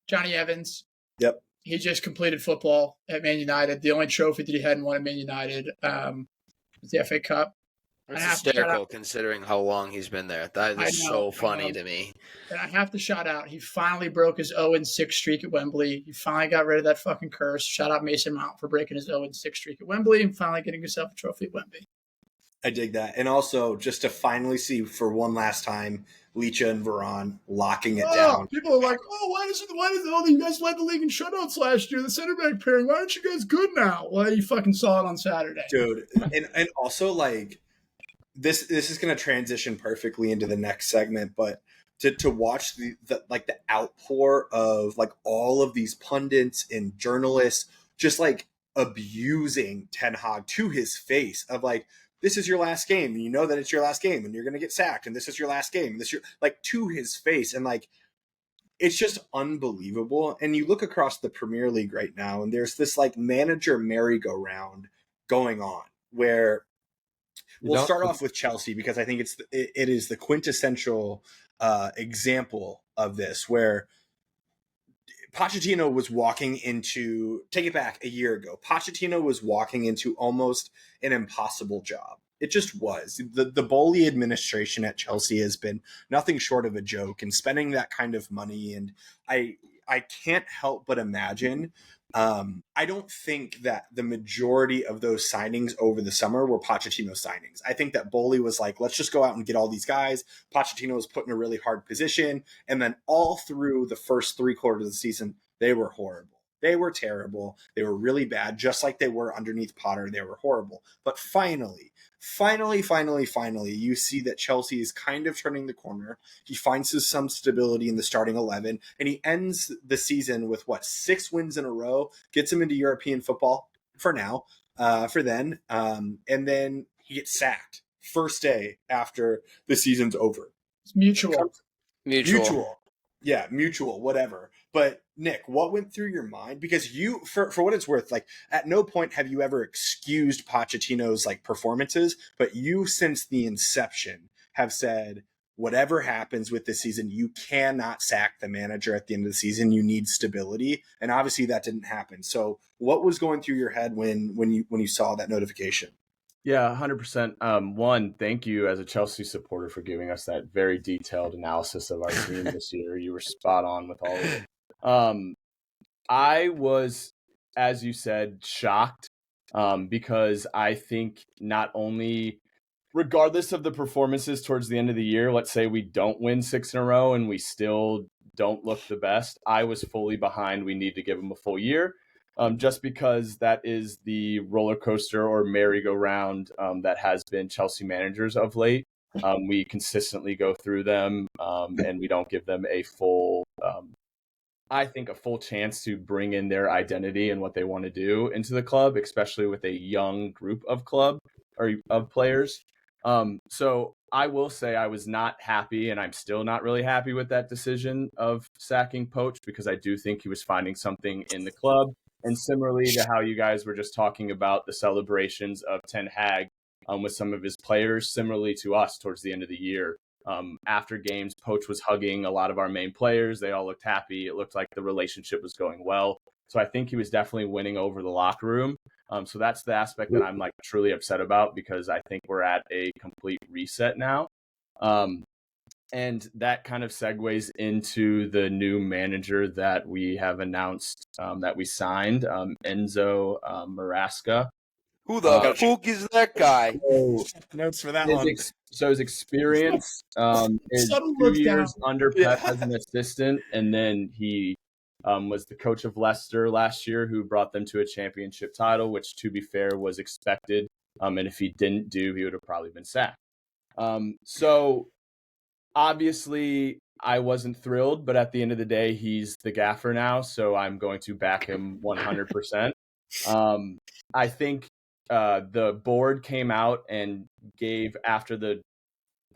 Johnny Evans. Yep. He just completed football at Man United. The only trophy that he hadn't won at Man United was the FA Cup. That's hysterical considering how long he's been there. That is so funny to me. And I have to shout out, he finally broke his 0-6 streak at Wembley. He finally got rid of that fucking curse. Shout out Mason Mount for breaking his 0-6 streak at Wembley and finally getting himself a trophy at Wembley. I dig that. And also, just to finally see for one last time, Licha and Varane locking it down. People are like, why does you guys led the league in shutouts last year? The center back pairing, why aren't you guys good now? Well, you fucking saw it on Saturday. Dude. And also, this is going to transition perfectly into the next segment, but to watch the outpour of all of these pundits and journalists just abusing Ten Hag to his face of this is your last game, and you know that it's your last game, and you're going to get sacked, and this is your last game, and this to his face, and it's just unbelievable. And you look across the Premier League right now, and there's this manager merry-go-round going on where we'll start off with Chelsea, because I think it is the quintessential example of this, where Pochettino was walking into, take it back a year ago, Pochettino was walking into almost an impossible job. It just was. The Bowley administration at Chelsea has been nothing short of a joke, and spending that kind of money. And I can't help but imagine, I don't think that the majority of those signings over the summer were Pochettino signings. I think that Bowley was let's just go out and get all these guys. Pochettino was put in a really hard position. And then all through the first 3 quarters of the season, they were horrible. They were terrible. They were really bad, just like they were underneath Potter. They were horrible. But finally, you see that Chelsea is kind of turning the corner. He finds some stability in the starting 11, and he ends the season with 6 wins in a row, gets him into European football for now, for then, and then he gets sacked first day after the season's over. It's mutual. Yeah, mutual, whatever. But Nick, what went through your mind? Because you, for what it's worth, at no point have you ever excused Pochettino's performances, but you, since the inception, have said whatever happens with this season, you cannot sack the manager at the end of the season. You need stability. And obviously that didn't happen. So what was going through your head when you saw that notification? Yeah, 100%. One, thank you as a Chelsea supporter for giving us that very detailed analysis of our team this year. You were spot on with all of it. I was, as you said, shocked because I think not only, regardless of the performances towards the end of the year, let's say we don't win 6 in a row and we still don't look the best, I was fully behind. We need to give them a full year. Just because that is the roller coaster or merry-go-round that has been Chelsea managers of late. We consistently go through them and we don't give them a full chance to bring in their identity and what they want to do into the club, especially with a young group of players. So I will say I was not happy, and I'm still not really happy with that decision of sacking Poach, because I do think he was finding something in the club. And similarly to how you guys were just talking about the celebrations of Ten Hag with some of his players, similarly to us towards the end of the year, after games, Poach was hugging a lot of our main players. They all looked happy. It looked like the relationship was going well. So I think he was definitely winning over the locker room. So that's the aspect that I'm truly upset about, because I think we're at a complete reset now. And that kind of segues into the new manager that we have announced that we signed, Enzo Maresca. Who the fuck is that guy? Notes for that one. So his experience is 2 years under Pep as an assistant, and then he was the coach of Leicester last year, who brought them to a championship title, which, to be fair, was expected. And if he didn't he would have probably been sacked. So obviously, I wasn't thrilled, but at the end of the day, he's the gaffer now, so I'm going to back him 100%. I think the board came out and gave, after the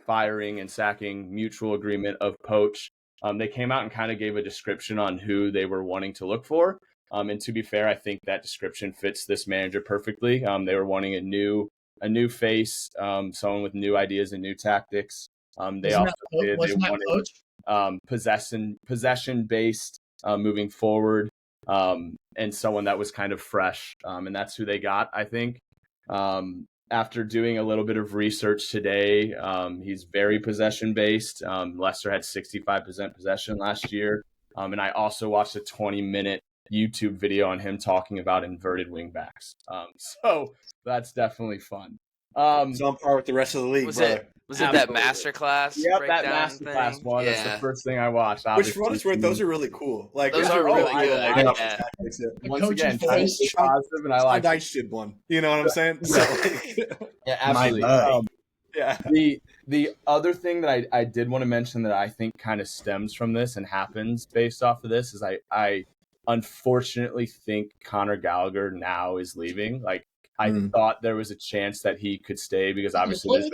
firing and sacking mutual agreement of Poach, they came out and kind of gave a description on who they were wanting to look for. And to be fair, I think that description fits this manager perfectly. They were wanting a new face, someone with new ideas and new tactics. They also did. They wanted possession-based moving forward, and someone that was kind of fresh. And that's who they got, I think. After doing a little bit of research today, he's very possession-based. Leicester had 65% possession last year. And I also watched a 20-minute YouTube video on him talking about inverted wingbacks. So that's definitely fun. So on par with the rest of the league, Was it that masterclass? Yep, that masterclass one. Yeah. That's the first thing I watched. Which, for what it's worth, those are really cool. Like, those are really good. Once again, positive, and I like. I did one. You know what I'm saying? So, yeah, absolutely. Yeah. The other thing that I did want to mention that I think kind of stems from this and happens based off of this is I unfortunately think Conor Gallagher now is leaving. Like, I thought there was a chance that he could stay, because obviously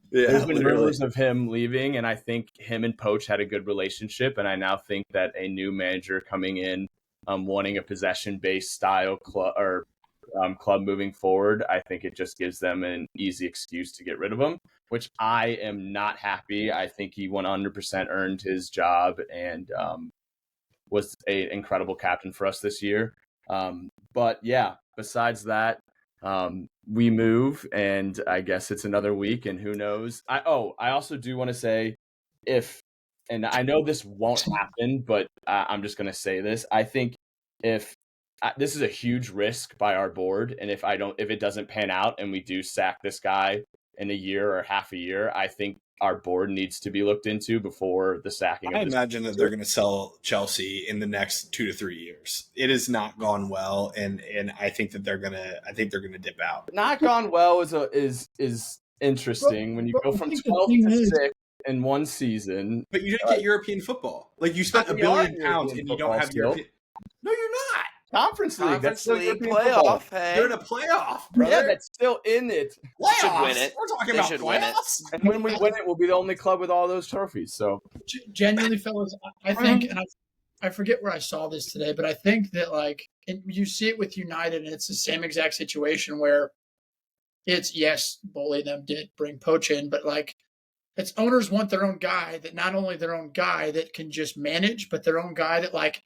there's been rumors of him leaving, and I think him and Poach had a good relationship, and I now think that a new manager coming in, wanting a possession-based style club moving forward, I think it just gives them an easy excuse to get rid of him, which I am not happy. I think he 100% earned his job and was an incredible captain for us this year. But yeah, besides that, we move, and I guess it's another week, and who knows. I also do want to say, and I know this won't happen, but I'm just going to say this. I think if this is a huge risk by our board, and if it doesn't pan out and we do sack this guy in a year or half a year, I think our board needs to be looked into before the sacking. I imagine that they're going to sell Chelsea in the next 2 to 3 years. It has not gone well, and I think that they're gonna dip out. Not gone well is interesting when you go from 12 to 6 in one season. But you didn't get European football. Like, you spent £1 billion and you don't have European. No, you're not. Conference League. That's League playoff. Hey. They're in a playoff, brother. Yeah, that's still in it. Playoffs. Should win it. We're talking about playoffs. And when we win it, we'll be the only club with all those trophies. So, genuinely, fellas, I think, and I forget where I saw this today, but I think that, like, you see it with United, and it's the same exact situation where it's, yes, Bully them did bring Poach in, but, like, It's owners want their own guy that not only their own guy that can just manage, but their own guy that like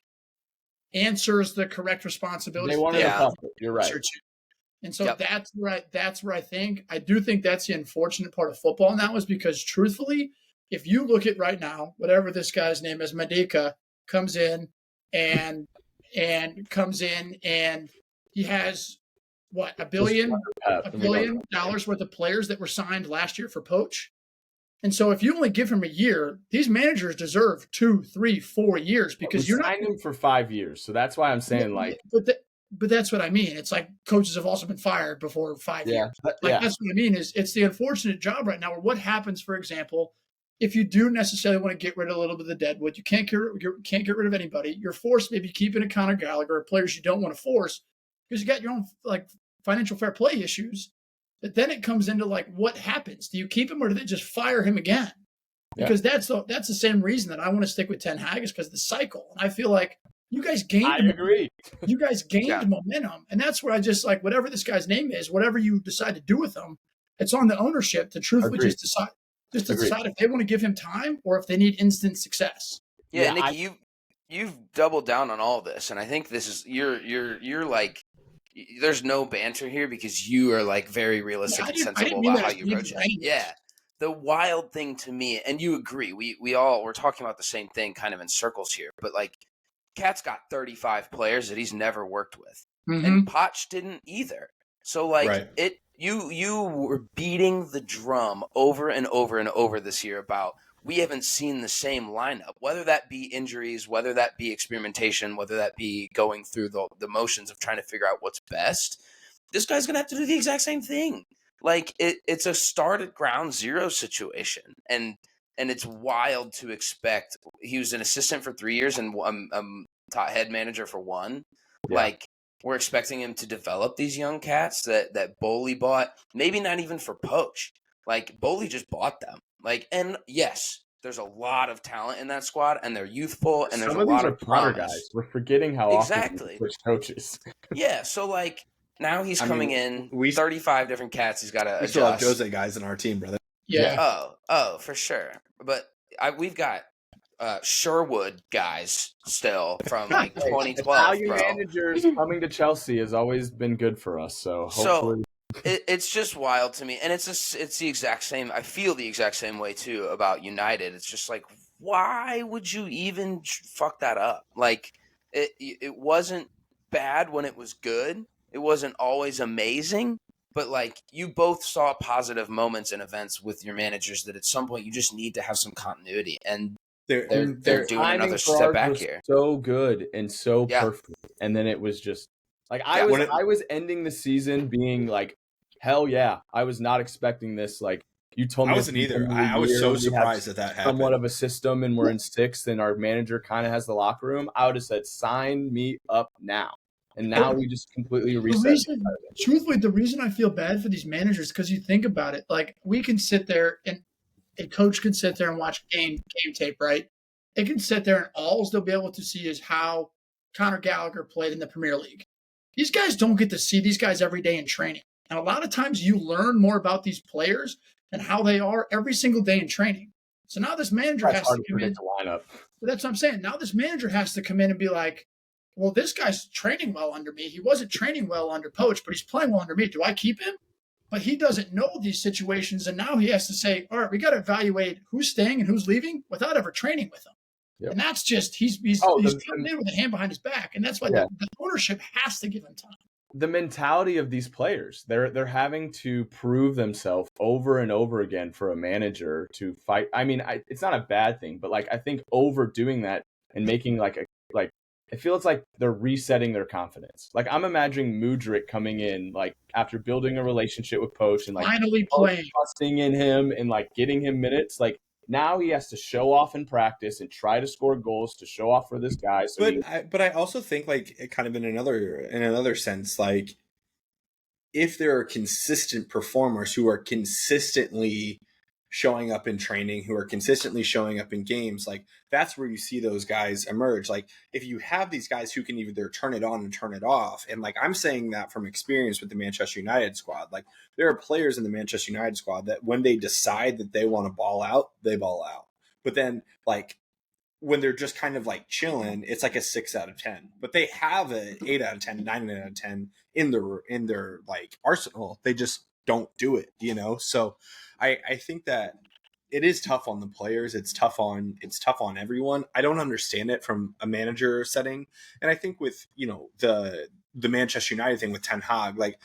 answers the correct responsibilities. They want to puppet. You're right. And so that's where I think that's the unfortunate part of football. And that was because truthfully, if you look at right now, whatever this guy's name is, Madika comes in and he has what, $1 billion worth of players that were signed last year for Poach. And so if you only give him a year, these managers deserve 2, 3, 4 years because you're not signing him for 5 years. So that's why I'm saying but that's what I mean. It's like coaches have also been fired before 5 years. That's what I mean is it's the unfortunate job right now where what happens, for example, if you do necessarily want to get rid of a little bit of the deadwood, you can't get rid of anybody. You're forced maybe keeping a Conor Gallagher or players you don't want to force because you got your own like financial fair play issues. But then it comes into like what happens? Do you keep him or do they just fire him again? Because that's the same reason that I want to stick with Ten Hag is because of the cycle. And I feel like you guys gained. I agree. You guys gained momentum, and that's where I just like whatever this guy's name is, whatever you decide to do with him, it's on the ownership to truthfully decide if they want to give him time or if they need instant success. Yeah, Nicky, you've doubled down on all this, and I think this is you're like. There's no banter here because you are like very realistic and sensible about how you approach it. Yeah. The wild thing to me, and you agree, we're talking about the same thing kind of in circles here, but like Cat's got 35 players that he's never worked with. Mm-hmm. And Poch didn't either. So like you were beating the drum over and over and over this year about we haven't seen the same lineup, whether that be injuries, whether that be experimentation, whether that be going through the motions of trying to figure out what's best. This guy's going to have to do the exact same thing. Like it's a start at ground zero situation. And it's wild to expect. He was an assistant for 3 years and top head manager for 1. Yeah. Like we're expecting him to develop these young cats that Boley bought, maybe not even for Poach. Like Boley just bought them. Like, and yes, there's a lot of talent in that squad, and they're youthful, and there's a lot of promise. Guys. We're forgetting how often we switch coaches. Yeah, so like now he's coming in. 35 different cats. He's got to adjust. We still have Jose guys in our team, brother. Yeah. Oh, for sure. But we've got Sherwood guys still from like 2012. Italian managers coming to Chelsea has always been good for us. So hopefully. It's just wild to me, and it's the exact same. I feel the exact same way too about United. It's just like, why would you even fuck that up? Like, it wasn't bad when it was good. It wasn't always amazing, but like you both saw positive moments and events with your managers that at some point you just need to have some continuity, and they're doing another step back here. So good and so perfect, and then it was just like I was ending the season being like. Hell yeah. I was not expecting this. Like you told me. I wasn't either. I was so surprised that happened. Somewhat of a system and we're in 6th and our manager kind of has the locker room. I would have said, sign me up now. And now we just completely reset. Truthfully, the reason I feel bad for these managers, because you think about it, like we can sit there and a coach can sit there and watch game tape, right? They can sit there and all they'll be able to see is how Conor Gallagher played in the Premier League. These guys don't get to see these guys every day in training. And a lot of times you learn more about these players and how they are every single day in training. So now this manager has to come in. Lineup. That's what I'm saying. Now this manager has to come in and be like, well, this guy's training well under me. He wasn't training well under Poach, but he's playing well under me. Do I keep him? But he doesn't know these situations. And now he has to say, all right, we got to evaluate who's staying and who's leaving without ever training with him. Yep. And that's just, he's coming in with a hand behind his back. And that's why the ownership has to give him time. The mentality of these players, they're having to prove themselves over and over again for a manager to fight. I mean, it's not a bad thing, but like I think overdoing that and making I feel it's like they're resetting their confidence. Like I'm imagining Mudryk coming in like after building a relationship with Poach and like finally playing, trusting in him and like getting him minutes. Like now he has to show off in practice and try to score goals to show off for this guy. So but I also think like kind of in another sense, like if there are consistent performers who are consistently showing up in training, who are consistently showing up in games, like that's where you see those guys emerge. Like if you have these guys who can either turn it on and turn it off, and like I'm saying that from experience with the Manchester United squad, like there are players in the Manchester United squad that when they decide that they want to ball out, they ball out. But then like when they're just kind of like chilling, it's like a 6 out of 10. But they have an 8 out of 10, 9 out of 10 in their like arsenal. They just don't do it, you know? So I think that it is tough on the players. It's tough on everyone. I don't understand it from a manager setting. And I think with, you know, the Manchester United thing with Ten Hag, like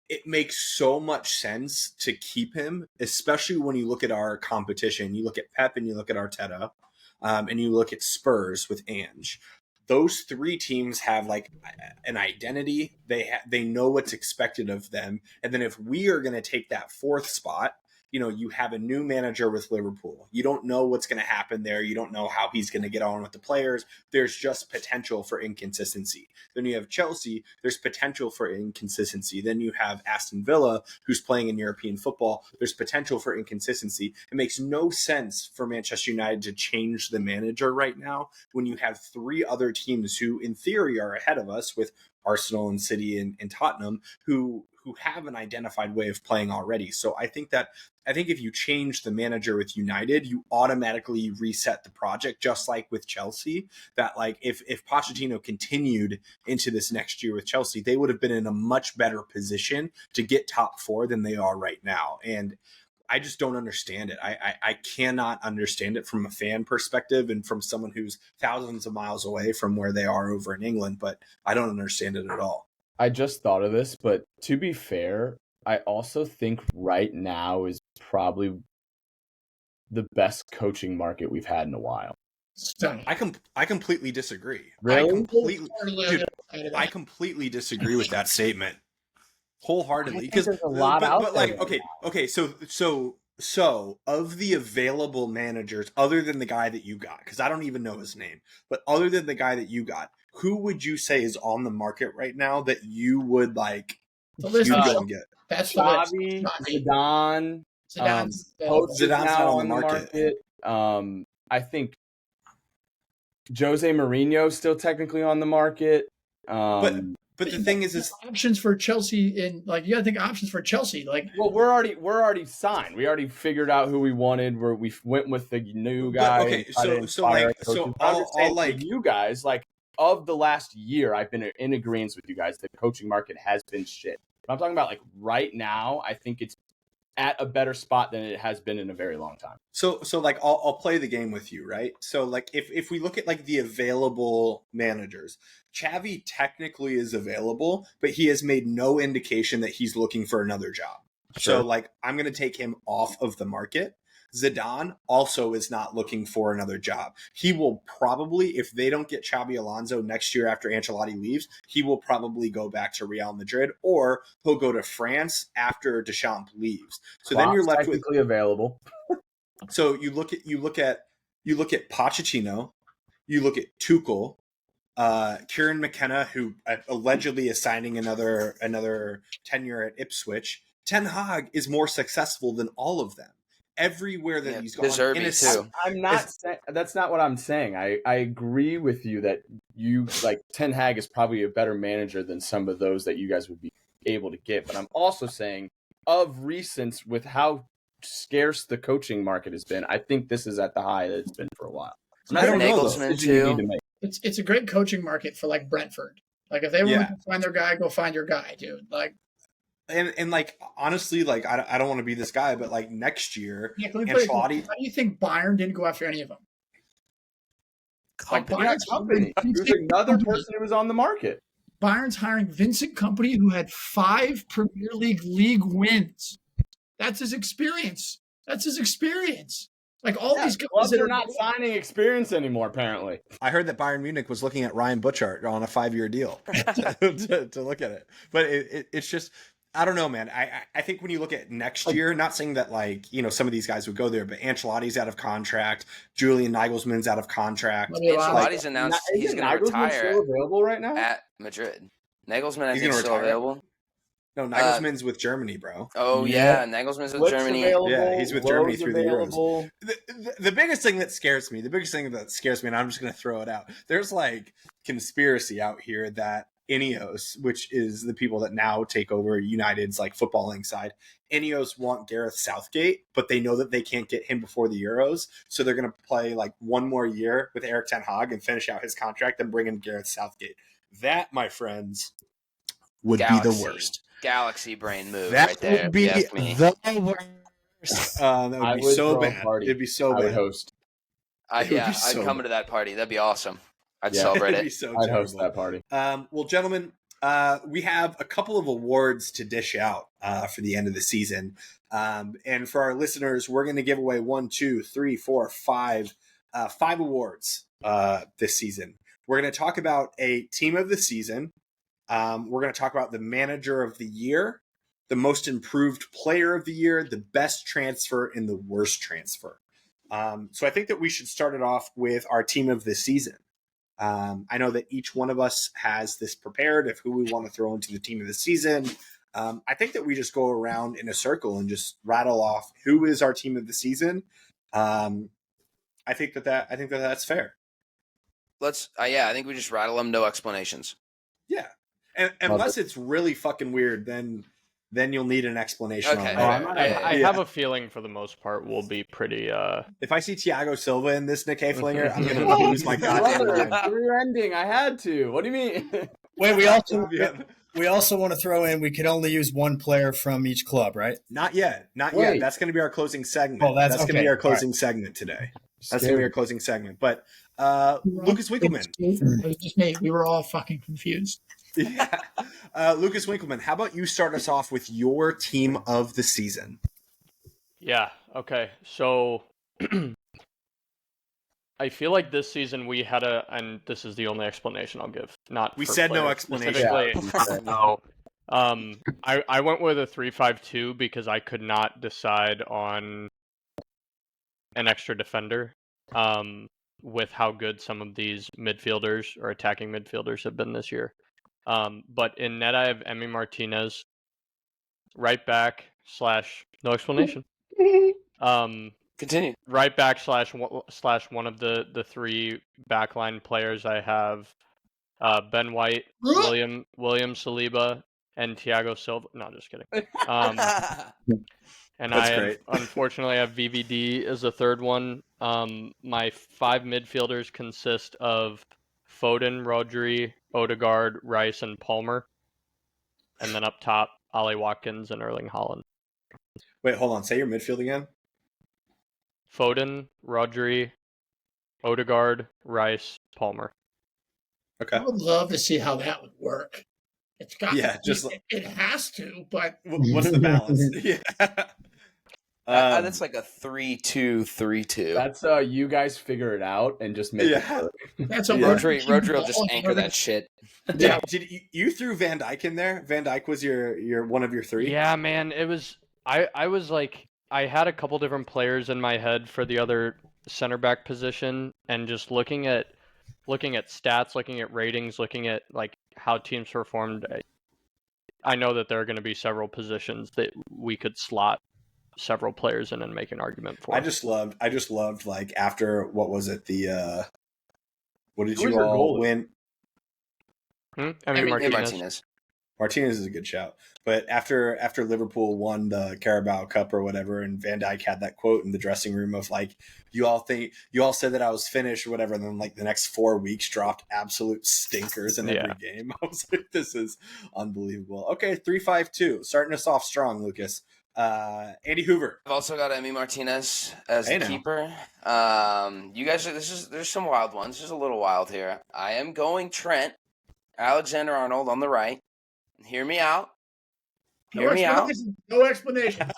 it makes so much sense to keep him, especially when you look at our competition. You look at Pep and you look at Arteta, and you look at Spurs with Ange. Those three teams have like an identity. They know what's expected of them. And then if we are going to take that fourth spot, you know, you have a new manager with Liverpool. You don't know what's going to happen there. You don't know how he's going to get on with the players. There's just potential for inconsistency. Then you have Chelsea. There's potential for inconsistency. Then you have Aston Villa, who's playing in European football. There's potential for inconsistency. It makes no sense for Manchester United to change the manager right now when you have three other teams who, in theory, are ahead of us with Arsenal and City and Tottenham, who have an identified way of playing already. So I think if you change the manager with United, you automatically reset the project, just like with Chelsea. That like if Pochettino continued into this next year with Chelsea, they would have been in a much better position to get top four than they are right now. And I just don't understand it. I cannot understand it from a fan perspective and from someone who's thousands of miles away from where they are over in England, but I don't understand it at all. I just thought of this, but to be fair, I also think right now is probably the best coaching market we've had in a while. I completely disagree. Really? I completely disagree with that statement wholeheartedly, because there's a lot out but there. Like okay, so of the available managers, other than the guy that you got, because I don't even know his name, but other than the guy that you got, who would you say is on the market right now that you would like? The list go and get? That's the list. Zidane. Zidane's not on the market. I think Jose Mourinho's still technically on the market. But the thing is options for Chelsea, and like you got to think options for Chelsea. Like, well, we're already signed. We already figured out who we wanted. We went with the new guy. Okay, I'll like you guys, like of the last year, I've been in agreement with you guys. The coaching market has been shit. But I'm talking about like right now. I think it's at a better spot than it has been in a very long time. So like I'll play the game with you, right? So like if we look at like the available managers, Xavi technically is available, but he has made no indication that he's looking for another job. Sure. So like I'm going to take him off of the market. Zidane also is not looking for another job. He will probably, if they don't get Xabi Alonso next year after Ancelotti leaves, he will probably go back to Real Madrid, or he'll go to France after Deschamps leaves. So then you're left with available. So you look at Pochettino, you look at Tuchel, Kieran McKenna, who allegedly is signing another tenure at Ipswich. Ten Hag is more successful than all of them. Everywhere that he's gone. Too. I'm not saying that's not what I'm saying. I agree with you that you like Ten Hag is probably a better manager than some of those that you guys would be able to get. But I'm also saying of recent, with how scarce the coaching market has been, I think this is at the high that it's been for a while. I don't know. Too. It's a great coaching market for like Brentford. Like if they want to find their guy, go find your guy, dude. Like. And like honestly, like I don't want to be this guy, but like next year, Ancelotti. How do you think Bayern didn't go after any of them? Bayern's company. There's another person who was on the market. Bayern's hiring Vincent Kompany, who had 5 Premier League wins. That's his experience. Like all these clubs are not signing experience anymore. Apparently, I heard that Bayern Munich was looking at Ryan Butchart on a 5-year deal to look at it. But it's just. I don't know, man. I think when you look at next year, not saying that like, you know, some of these guys would go there, but Ancelotti's out of contract. Julian Nagelsmann's out of contract. Ancelotti's announced he's going to retire. Still available right now at Madrid. Nagelsmann, I think, is still available. No, Nagelsmann's with Germany, bro. Oh, yeah. Nagelsmann's with Germany. Available, yeah, he's with Germany through available. the Euros. The biggest thing that scares me, and I'm just going to throw it out, there's like conspiracy out here that Ineos, which is the people that now take over United's like footballing side, Ineos want Gareth Southgate, but they know that they can't get him before the Euros, so they're going to play like one more year with Erik ten Hag and finish out his contract and bring in Gareth Southgate. That, my friends, would be the worst. Galaxy brain move that right there. Would be the worst. That would be so bad. It'd be so bad. I would host. I'd come to that party. That'd be awesome. I'd celebrate it. I'd host that party. Well, gentlemen, we have a couple of awards to dish out for the end of the season. And for our listeners, we're going to give away 5 awards this season. We're going to talk about a team of the season. We're going to talk about the manager of the year, the most improved player of the year, the best transfer, and the worst transfer. So I think that we should start it off with our team of the season. I know that each one of us has this prepared of who we want to throw into the team of the season. I think that we just go around in a circle and just rattle off who is our team of the season. I think that's fair. I think we just rattle them, no explanations. Yeah. And unless it's really fucking weird, then you'll need an explanation. Okay. I have a feeling for the most part we'll be pretty. If I see Thiago Silva in this Nick Flinger, I'm gonna lose my goddamn mind. Career ending. I had to. What do you mean? Wait, we also want to throw in. We can only use one player from each club, right? Not yet. Yet. That's going to be our closing segment. Oh, that's going to be our closing segment today. That's going to be our closing segment. But Lucas Winkelman. It was just me. We were all fucking confused. Yeah. Lucas Winkelman, how about you start us off with your team of the season? Yeah. Okay. So I feel like this season we had and this is the only explanation I'll give. We said no explanation. No. I went with a 3-5-2 because I could not decide on an extra defender. With how good some of these midfielders or attacking midfielders have been this year. But in net, I have Emi Martinez, right back / no explanation. Continue. Right back / one of the three backline players. I have Ben White, William Saliba, and Thiago Silva. No, I'm just kidding. And unfortunately, I have VVD as a third one. My 5 midfielders consist of Foden, Rodri, Odegaard, Rice, and Palmer. And then up top, Ollie Watkins and Erling Haaland. Wait, hold on. Say your midfield again. Foden, Rodri, Odegaard, Rice, Palmer. Okay. I would love to see how that would work. It's got it has to, but what's the balance? Yeah. That's like a 3-2-3-2. That's you guys figure it out and just make it work. That's a Rodri will just anchor that shit. Yeah. Did you threw Van Dijk in there? Van Dijk was your one of your 3? Yeah, man. It was I was like I had a couple different players in my head for the other center back position, and just looking at stats, looking at ratings, looking at like how teams performed. I know that there are going to be several positions that we could slot several players in and make an argument for. I just loved like after what was it what did you all win? Martinez. Martinez is a good shout. But after Liverpool won the Carabao Cup or whatever, and Van Dijk had that quote in the dressing room of like, you all said that I was finished or whatever, and then like the next 4 weeks dropped absolute stinkers in every game. I was like, this is unbelievable. Okay, 3-5-2. Starting us off strong, Lucas. Andy Hoover. I've also got Emi Martinez as the keeper. You guys, there's some wild ones. There's a little wild here. I am going Trent Alexander-Arnold on the right. Hear me out. No explanation.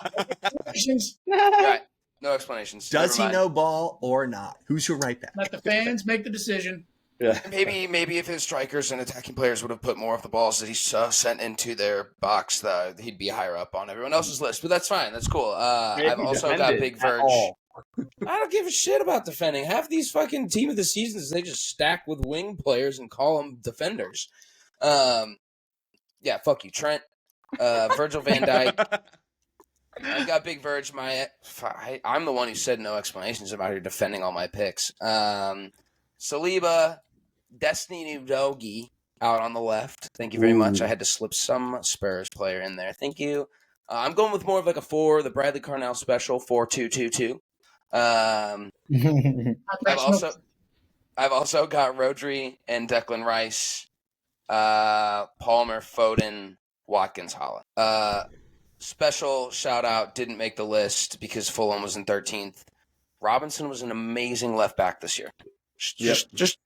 Right. No explanations. Does he know ball or not? Who's your right back? Let the fans make the decision. Yeah. Maybe if his strikers and attacking players would have put more of the balls that he sent into their box, he'd be higher up on everyone else's list. But that's fine. That's cool. I've also got Big Verge. I don't give a shit about defending. Half these fucking team of the seasons, they just stack with wing players and call them defenders. Yeah, fuck you, Trent. Virgil van Dijk. I've got Big Verge. I'm the one who said no explanations about here defending all my picks. Saliba, Destiny Udogie out on the left. Thank you very much. I had to slip some Spurs player in there. Thank you. I'm going with more of like a 4, the Bradley Carnell special, 4-2-2-2. I've also got Rodri and Declan Rice, Palmer, Foden, Watkins, Haaland. Special shout out, didn't make the list because Fulham was in 13th. Robinson was an amazing left back this year. Just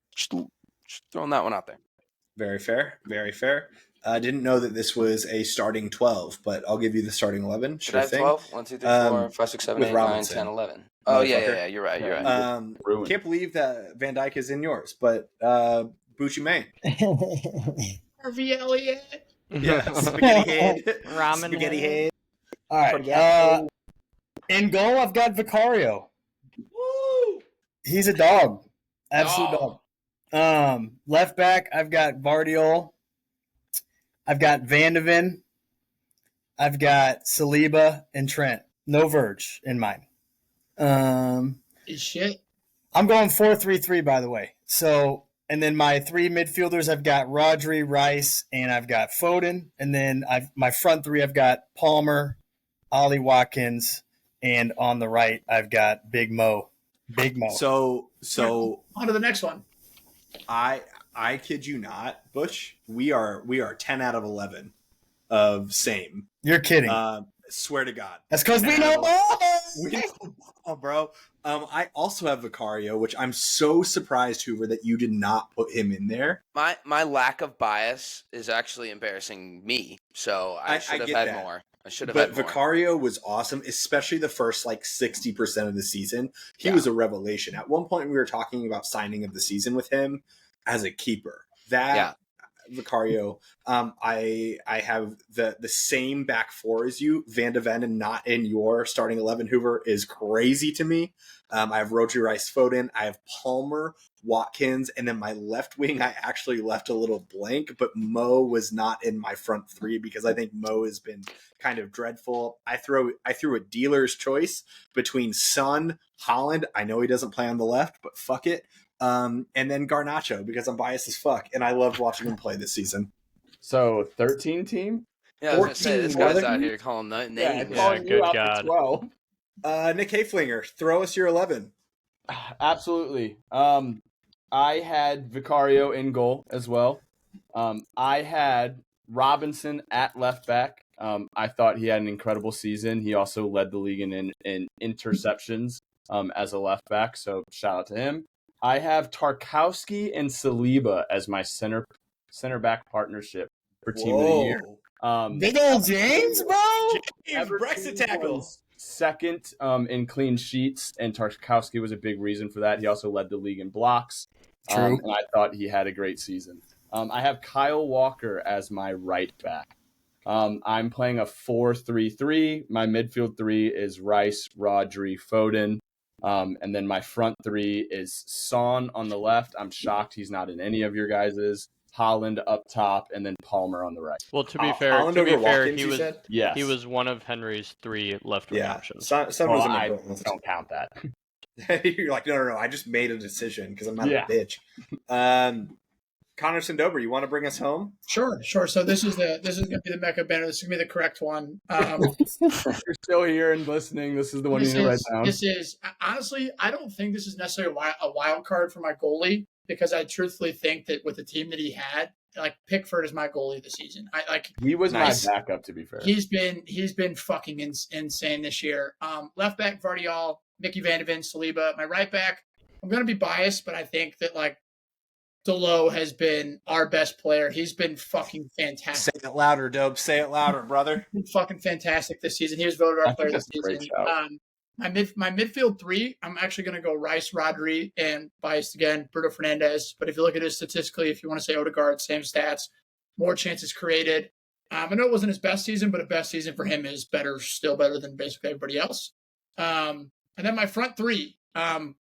throwing that one out there. Very fair. Very fair. I didn't know that this was a starting 12, but I'll give you the starting 11. Should I have 12? 1, 2, 3, 4, 5, 6, 7, 8, 9, 10, 11. Oh, yeah. You're right. Can't believe that Van Dijk is in yours, but Bucci Main. Harvey Elliott. Yeah, spaghetti head. Ramen spaghetti head. All right. In goal, I've got Vicario. Woo! He's a dog. Absolute dog. Left back, I've got Vardiol. I've got Van de Ven. I've got Saliba and Trent. No Verge in mine. Shit. I'm going 4-3-3, by the way. So, and then my 3 midfielders, I've got Rodri, Rice, and I've got Foden. And then my front 3, I've got Palmer, Ollie Watkins, and on the right, I've got Big Mo. Big Mo. So on to the next one. I kid you not, Bush. We are 10 out of 11 of same. You're kidding. Swear to God. That's because we know ball. We know ball, bro. I also have Vicario, which I'm so surprised, Hoover, that you did not put him in there. My lack of bias is actually embarrassing me. So I should have had more. But Vicario was awesome, especially the first 60% of the season. He was a revelation. At one point, we were talking about signing of the season with him as a keeper. Vicario, I have the same back 4 as you. Van de Ven and not in your starting 11, Hoover, is crazy to me. I have Rodri, Rice, Foden. I have Palmer, Watkins, and then my left wing I actually left a little blank, but Mo was not in my front 3 because I think Mo has been kind of dreadful. I threw a dealer's choice between Son, Haaland. I know he doesn't play on the left, but fuck it. And then Garnacho because I'm biased as fuck, and I loved watching him play this season. So 13 team? Yeah, I was gonna say, this guy's out here calling names. Yeah, good God. 12. Nick Hayflinger, throw us your 11. Absolutely. I had Vicario in goal as well. I had Robinson at left back. I thought he had an incredible season. He also led the league in interceptions as a left back, so shout out to him. I have Tarkowski and Saliba as my center back partnership for team of the year. Big old James, bro. Brexit tackles. Second in clean sheets, and Tarkowski was a big reason for that. He also led the league in blocks. True. And I thought he had a great season. I have Kyle Walker as my right back. I'm playing a 4-3-3. My midfield 3 is Rice, Rodri, Foden. And then my front 3 is Son on the left. I'm shocked he's not in any of your guys's. Haaland up top, and then Palmer on the right. Well, to be fair, Watkins, he was one of Henry's 3 left wing options. Son was in my don't count that. You're like, no. I just made a decision because I'm not a bitch. Connor Sendober, you want to bring us home? Sure. So this is going to be the Mecca banner. This is going to be the correct one. If you're still here and listening, this is the one you need to write down. This is honestly, I don't think this is necessarily a wild card for my goalie because I truthfully think that with the team that he had, Pickford is my goalie this season. He was my backup, to be fair. He's been fucking insane this year. Left back Vardiol, Mickey Van de Ven, Saliba. My right back, I'm going to be biased, but I think that Delo has been our best player. He's been fucking fantastic. Say it louder, Dope. Say it louder, brother. He's been fucking fantastic this season. He was voted our player this season. My midfield 3, I'm actually going to go Rice, Rodri, and biased again, Bruno Fernandes. But if you look at it statistically, if you want to say Odegaard, same stats, more chances created. I know it wasn't his best season, but a best season for him is still better than basically everybody else. And then my front 3, I'm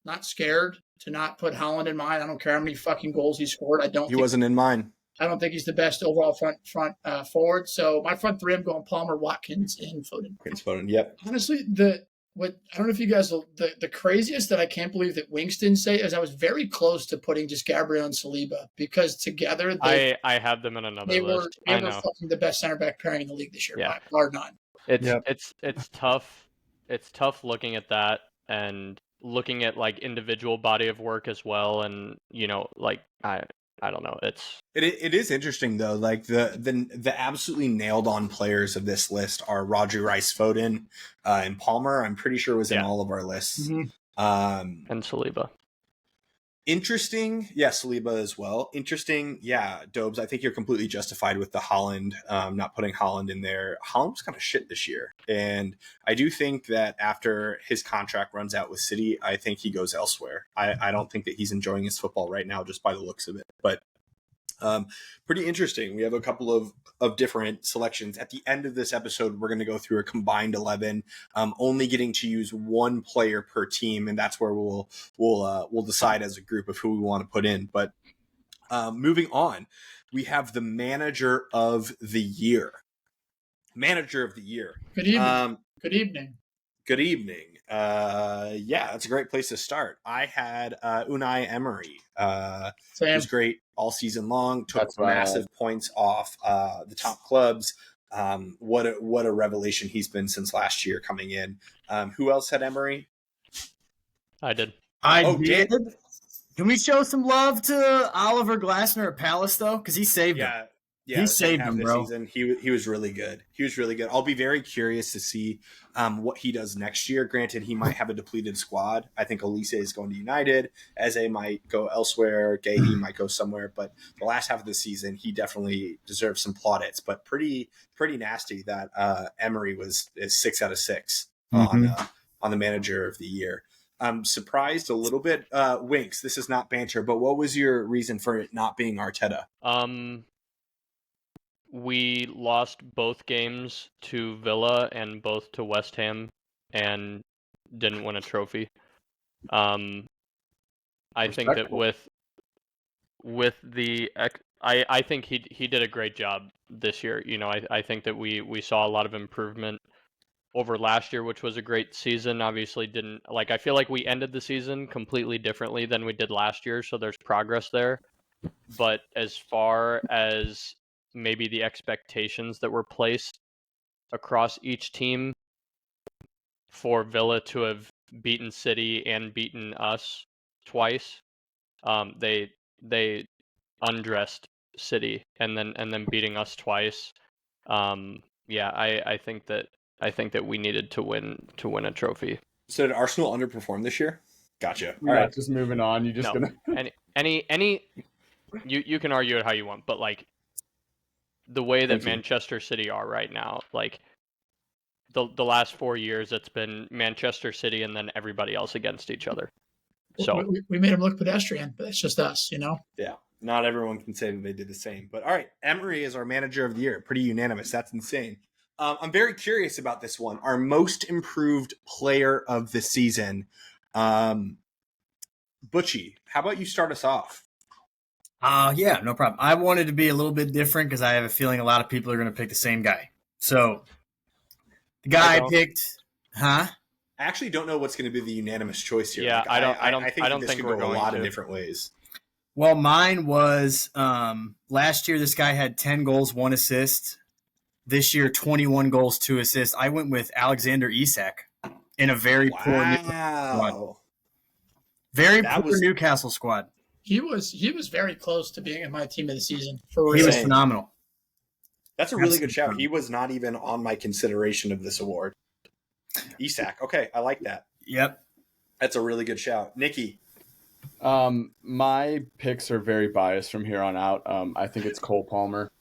not scared to not put Haaland in mine. I don't care how many fucking goals he scored. He wasn't in mine. I don't think he's the best overall front forward. So my front three, I'm going Palmer, Watkins, and Foden. Foden, yep. Honestly, I don't know if you guys will, the craziest that I can't believe that Winks didn't say is I was very close to putting just Gabriel and Saliba, because together I have them in another list. They were fucking the best center back pairing in the league this year, by far none. It's tough. It's tough looking at that and looking at like individual body of work as well, and like I don't know. It is interesting though. Like the absolutely nailed on players of this list are Rodri, Rice, Foden, and Palmer. I'm pretty sure was in all of our lists. Mm-hmm. And Saliba. Interesting. Yeah, Saliba as well. Interesting. Yeah, Dobes, I think you're completely justified with the Haaland, not putting Haaland in there. Haaland was kind of shit this year. And I do think that after his contract runs out with City, I think he goes elsewhere. I don't think that he's enjoying his football right now just by the looks of it. But pretty interesting. We have a couple of different selections. At the end of this episode, we're going to go through a combined 11, only getting to use one player per team, and that's where we'll decide as a group of who we want to put in. But moving on, we have the manager of the year. Manager of the year. Good evening. Good evening. Good evening. Yeah, that's a great place to start. I had Unai Emery. He was great all season long. Took massive points off the top clubs. What a revelation he's been since last year coming in. Who else had Emery? I did. I did. Can we show some love to Oliver Glasner at Palace though? Because he saved him. Yeah, he saved him, bro. Season, he was really good. He was really good. I'll be very curious to see what he does next year. Granted, he might have a depleted squad. I think Olise is going to United. Eze might go elsewhere. Guehi might go somewhere. But the last half of the season, he definitely deserves some plaudits. But pretty nasty that Emery is 6 out of 6 on the manager of the year. I'm surprised a little bit. Winks, this is not banter, but what was your reason for it not being Arteta? We lost both games to Villa and both to West Ham and didn't win a trophy. I think that with the I think he did a great job this year. I think that we saw a lot of improvement over last year, which was a great season. Obviously I feel like we ended the season completely differently than we did last year, so there's progress there. But as far as maybe the expectations that were placed across each team for Villa to have beaten City and beaten us twice, they undressed City and then beating us twice. I think that we needed to win a trophy. So did Arsenal underperform this year? Gotcha. All right, just moving on. You just gonna any you can argue it how you want, but like the way that Manchester City are right now, like the last 4 years, it's been Manchester City and then everybody else against each other. So we made them look pedestrian, but it's just us, Yeah, not everyone can say that they did the same. But all right, Emery is our manager of the year. Pretty unanimous. That's insane. I'm very curious about this one. Our most improved player of the season. Butchie, how about you start us off? Yeah, no problem. I wanted to be a little bit different because I have a feeling a lot of people are going to pick the same guy. So the guy I picked, I actually don't know what's going to be the unanimous choice here. Yeah, I don't think we're going a lot to. of different ways. Well, mine was last year. This guy had 10 goals, 1 assist. This year, 21 goals, 2 assists. I went with Alexander Isak in a very poor Newcastle squad. Newcastle squad. He was very close to being in my team of the season. He was phenomenal. That's a really good shout. He was not even on my consideration of this award. Isak. Okay, I like that. Yep. That's a really good shout. Nikki. My picks are very biased from here on out. I think it's Cole Palmer.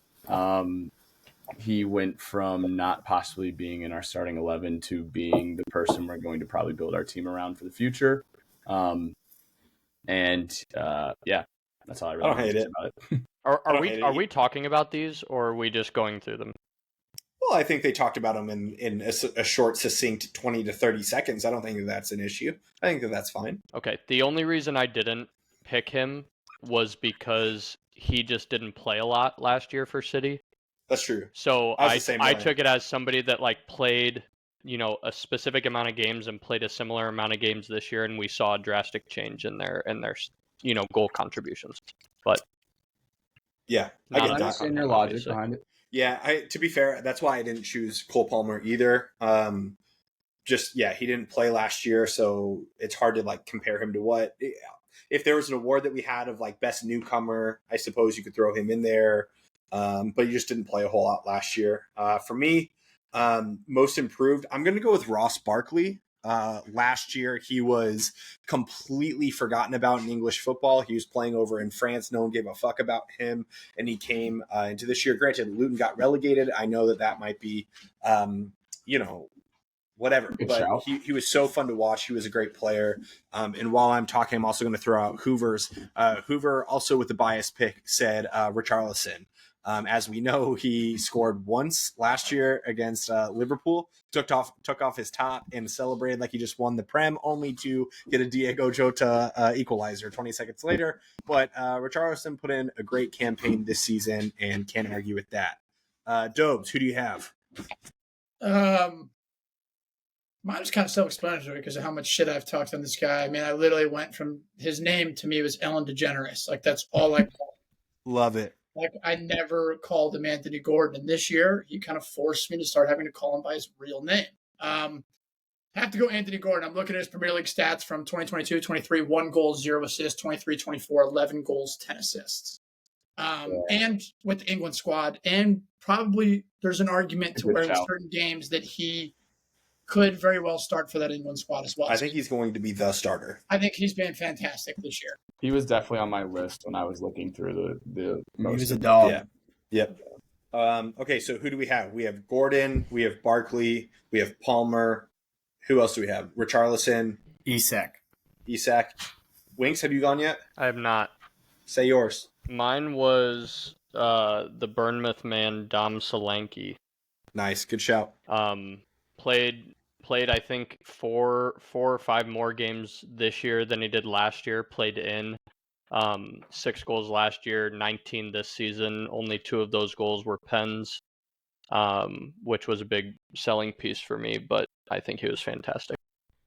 He went from not possibly being in our starting 11 to being the person we're going to probably build our team around for the future. That's all I really don't hate it. About it. Are we talking about these, or are we just going through them? Well, I think they talked about them in a short, succinct 20 to 30 seconds. I don't think that's an issue. I think that's fine. Okay. The only reason I didn't pick him was because he just didn't play a lot last year for City. That's true. So I took it as somebody that like played, a specific amount of games and played a similar amount of games this year, and we saw a drastic change in their goal contributions. But yeah, I get that. And your logic behind it. Yeah, to be fair, that's why I didn't choose Cole Palmer either. He didn't play last year, so it's hard to like compare him to what. If there was an award that we had of like best newcomer, I suppose you could throw him in there. But he just didn't play a whole lot last year. For me, most improved, I'm going to go with Ross Barkley. Last year, he was completely forgotten about in English football. He was playing over in France. No one gave a fuck about him. And he came into this year. Granted, Luton got relegated. I know that might be, whatever. But he was so fun to watch. He was a great player. And while I'm talking, I'm also going to throw out Hoover's. Hoover, also with the bias pick, said Richarlison. As we know, he scored once last year against Liverpool, took off his top and celebrated like he just won the Prem, only to get a Diego Jota equalizer 20 seconds later. But Richarlison put in a great campaign this season and can't argue with that. Dobes, who do you have? Mine was kind of self-explanatory because of how much shit I've talked on this guy. I mean, I literally went from his name to me was Ellen DeGeneres. Like, that's all I called. Love it. Like, I never called him Anthony Gordon. And this year, he kind of forced me to start having to call him by his real name. Have to go Anthony Gordon. I'm looking at his Premier League stats from 2022-23, 1 goal, 0 assists, 23-24, 11 goals, 10 assists. And with the England squad. And probably there's an argument to where in certain games that he could very well start for that England squad as well. I think he's going to be the starter. I think he's been fantastic this year. He was definitely on my list when I was looking through the most. He was a dog. Yeah. Yep. Okay, so who do we have? We have Gordon, we have Barkley, we have Palmer. Who else do we have? Richarlison. Isak. Winks, have you gone yet? I have not. Say yours. Mine was the Bournemouth man, Dom Solanke. Nice. Good shout. Played I think four or five more games this year than he did last year. Played in 6 goals last year, 19 this season. Only 2 of those goals were pens, which was a big selling piece for me, but I think he was fantastic.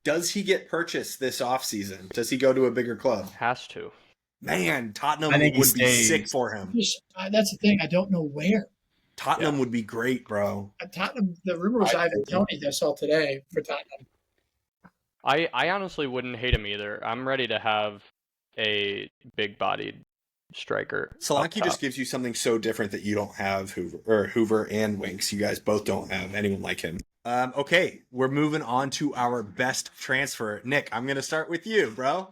Does he get purchased this offseason? Does he go to a bigger club? Has to. Man, Tottenham would be sick for him. That's the thing. I don't know where. Tottenham would be great, bro. Tottenham, the rumor was Ivan Toney I saw today for Tottenham. I honestly wouldn't hate him either. I'm ready to have a big-bodied striker. Solanke just gives you something so different that you don't have Hoover and Winks. You guys both don't have anyone like him. Okay, we're moving on to our best transfer. Nick, I'm going to start with you, bro.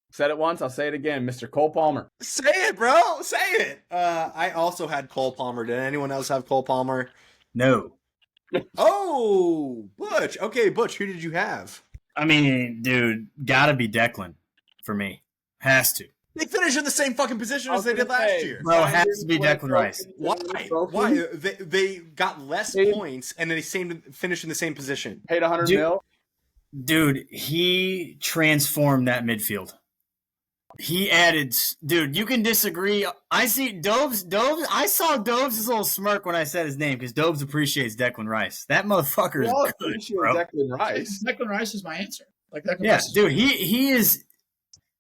Said it once, I'll say it again. Mr. Cole Palmer. Say it, bro. Say it. I also had Cole Palmer. Did anyone else have Cole Palmer? No. Oh, Butch. Okay, Butch, who did you have? I mean, dude, gotta be Declan for me. Has to. They finished in the same fucking position as they did last year. Bro, it has to be Declan Rice. Why? They got less points and they finished in the same position. Paid 100 mil. Dude, he transformed that midfield. He added, dude, you can disagree. I see Dobes. I saw Dobes' little smirk when I said his name because Dobes appreciates Declan Rice. That motherfucker is good, bro. Declan Rice. Declan Rice is my answer. Dude,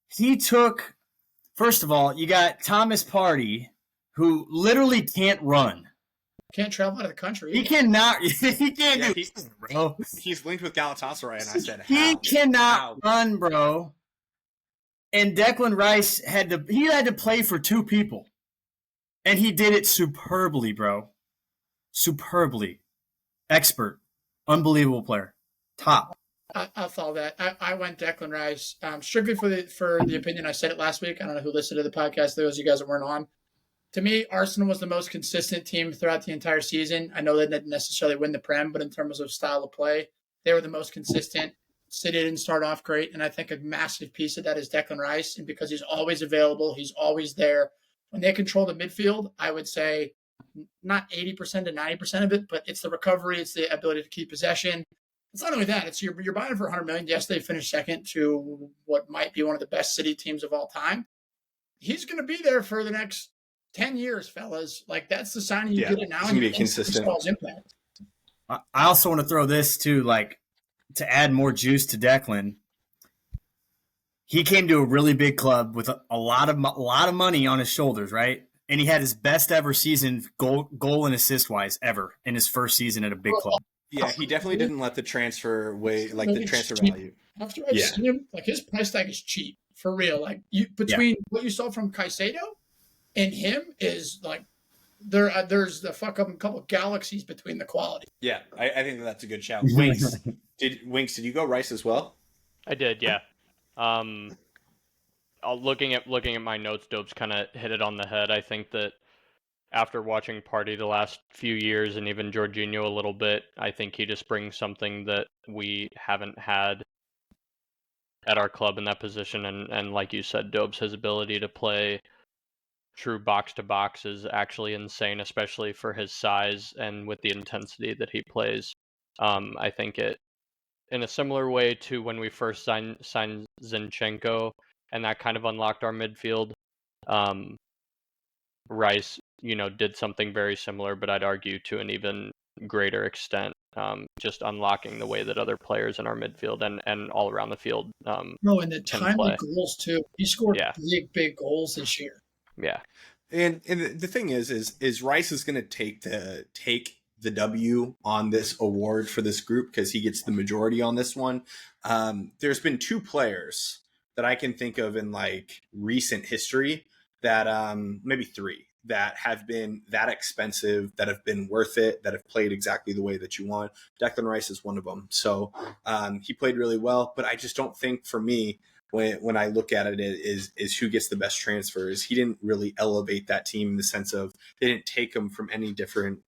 he took, first of all, you got Thomas Partey, who literally can't run. Can't travel out of the country. He cannot. He can't do it, bro. He's linked with Galatasaray, and I said, he cannot run, bro. And Declan Rice had to play for 2 people. And he did it superbly, bro. Superbly. Expert. Unbelievable player. Top. I'll follow that. I went Declan Rice strictly for the opinion. I said it last week. I don't know who listened to the podcast. Those of you guys that weren't on. To me, Arsenal was the most consistent team throughout the entire season. I know they didn't necessarily win the Prem, but in terms of style of play, they were the most consistent. City didn't start off great, and I think a massive piece of that is Declan Rice, and because he's always available, he's always there. When they control the midfield, I would say not 80% to 90% of it, but it's the recovery, it's the ability to keep possession. It's not only that, it's you're buying for $100 million. Yes, they finished second to what might be one of the best City teams of all time. He's going to be there for the next 10 years, fellas. Like, that's the sign you get it now. It's going to be consistent. Impact. I also want to throw this too, like, to add more juice to Declan. He came to a really big club with a lot of money on his shoulders, right? And he had his best ever season goal and assist wise ever in his first season at a big club. Yeah, he definitely didn't let the transfer transfer value. After I've seen him, like, his price tag is cheap for real. Like, what you saw from Caicedo and him is like there's the couple galaxies between the quality. Yeah, I think that's a good shout. Winks, did you go Rice as well? I did, yeah. Looking at my notes, Dobes kind of hit it on the head. I think that after watching Partey the last few years and even Jorginho a little bit, I think he just brings something that we haven't had at our club in that position. And like you said, Dobes, his ability to play true box to box is actually insane, especially for his size and with the intensity that he plays. I think it, in a similar way to when we first signed Zinchenko, and that kind of unlocked our midfield. Rice, did something very similar, but I'd argue to an even greater extent, just unlocking the way that other players in our midfield and all around the field. And the timely goals too. He scored big goals this year. Yeah, and the thing is Rice is going to take the W on this award for this group because he gets the majority on this one. There's been 2 players that I can think of in like recent history that maybe 3 that have been that expensive, that have been worth it, that have played exactly the way that you want. Declan Rice is one of them. So he played really well, but I just don't think for me, when I look at it, is who gets the best transfers. He didn't really elevate that team in the sense of they didn't take him from any different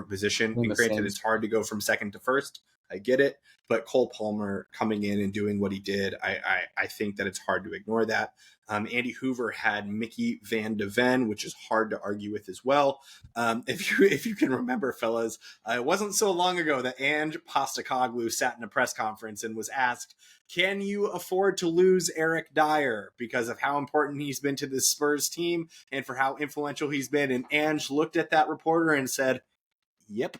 position. And granted, it's hard to go from second to first. I get it. But Cole Palmer coming in and doing what he did, I think that it's hard to ignore that. Andy Hoover had Mickey van de Ven, which is hard to argue with as well. If you can remember, fellas, it wasn't so long ago that Ange Postecoglou sat in a press conference and was asked, can you afford to lose Eric Dyer because of how important he's been to this Spurs team and for how influential he's been? And Ange looked at that reporter and said, yep.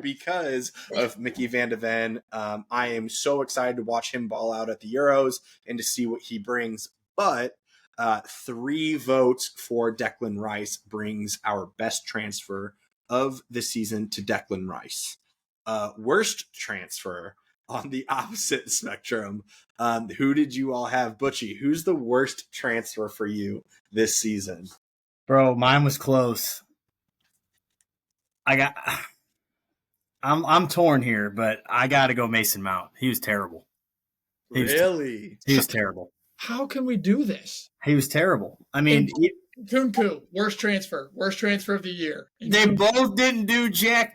Because of Mickey van de Ven, I am so excited to watch him ball out at the Euros and to see what he brings. But 3 votes for Declan Rice brings our best transfer of the season to Declan Rice. Worst transfer on the opposite spectrum. Who did you all have? Butchie, who's the worst transfer for you this season? Bro, mine was close. I'm torn here, but I got to go Mason Mount. He was terrible. He was terrible. How can we do this? He was terrible. I mean, Kunku, worst transfer of the year. They both didn't do jack.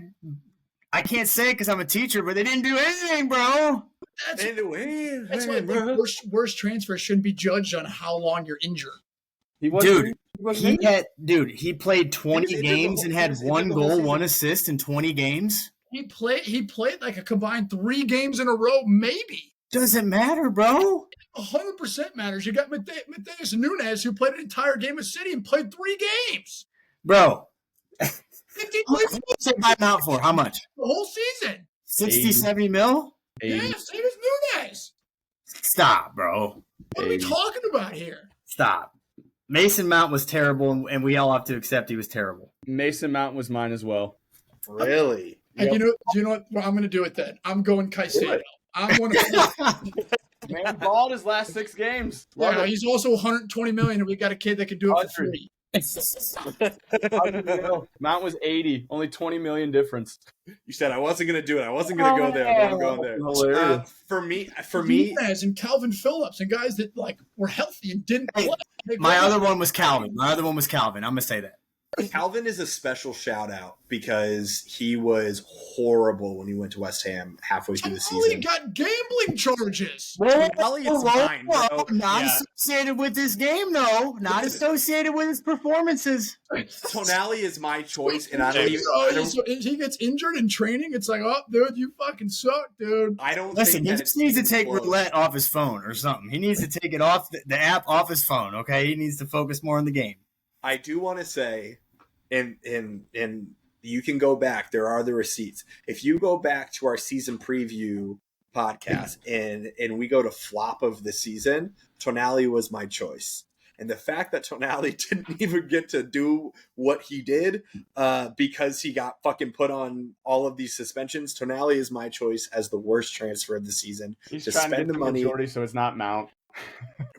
I can't say it because I'm a teacher, but they didn't do anything, bro. That's why worst transfer shouldn't be judged on how long you're injured. He played 20 games and had 1 goal, 1 assist in 20 games. He played like a combined 3 games in a row, maybe. Doesn't matter, bro. 100% matters. You got Matheus Nunes, who played an entire game with City and played 3 games. Bro. How much did I out for? How much? The whole season. 60, 70 mil? Yeah, same as Nunes. Stop, bro. What are we talking about here? Stop. Mason Mount was terrible, and we all have to accept he was terrible. Mason Mount was mine as well. Really? And you know what? Well, I'm going to do it then. I'm going Caicedo. I'm going to. Man balled his last 6 games. Yeah, he's also 120 million, and we got a kid that can do it for free. Mount was 80, only 20 million difference. You said I wasn't going to do it. I wasn't going to go there, but I'm going there. For me, and Calvin Phillips and guys that like were healthy and didn't play. My other one was Calvin. I'm going to say that. Calvin is a special shout out because he was horrible when he went to West Ham halfway through the season. He got gambling charges. Not associated with this game, though. Not associated with his performances. Tonali is my choice, and so he gets injured in training. It's like, oh, dude, you fucking suck, dude. I don't listen. Think he just needs to take roulette off his phone or something. He needs to take it off the app off his phone. Okay, he needs to focus more on the game. I do want to say, and you can go back. There are the receipts. If you go back to our season preview podcast and we go to flop of the season, Tonali was my choice. And the fact that Tonali didn't even get to do what he did because he got fucking put on all of these suspensions, Tonali is my choice as the worst transfer of the season. He's trying to get the money, majority, so it's not Mount.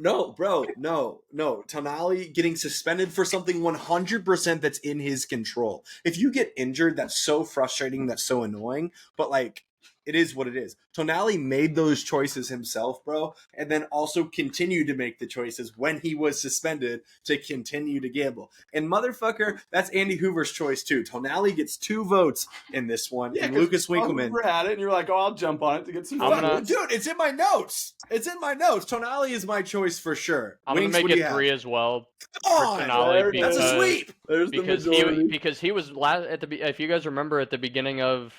No, bro, no. Tonali getting suspended for something 100% that's in his control. If you get injured, that's so frustrating, that's so annoying. But like, it is what it is. Tonali made those choices himself, bro, and then also continued to make the choices when he was suspended to continue to gamble. And motherfucker, that's Andy Hoover's choice too. Tonali gets 2 votes in this one, and Lucas Winkleman had it, and you're like, "Oh, I'll jump on it to get some." Dude, it's in my notes. Tonali is my choice for sure. I'm gonna make it 3 as well. Come on, Tonali, that's a sweep. Because he was if you guys remember at the beginning of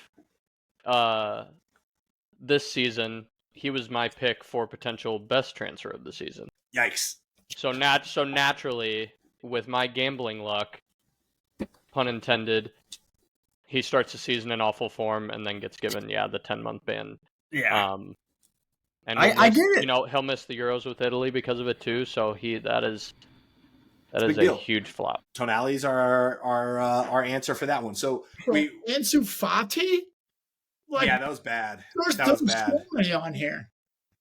this season, he was my pick for potential best transfer of the season. Yikes. So naturally, with my gambling luck, pun intended, he starts the season in awful form and then gets given the 10-month ban. Yeah. And I get it. You know, he'll miss the Euros with Italy because of it too. So that is a huge flop. Tonali's our answer for that one. So Ansu Fati. Like, yeah, that was bad. That was bad. So many on here.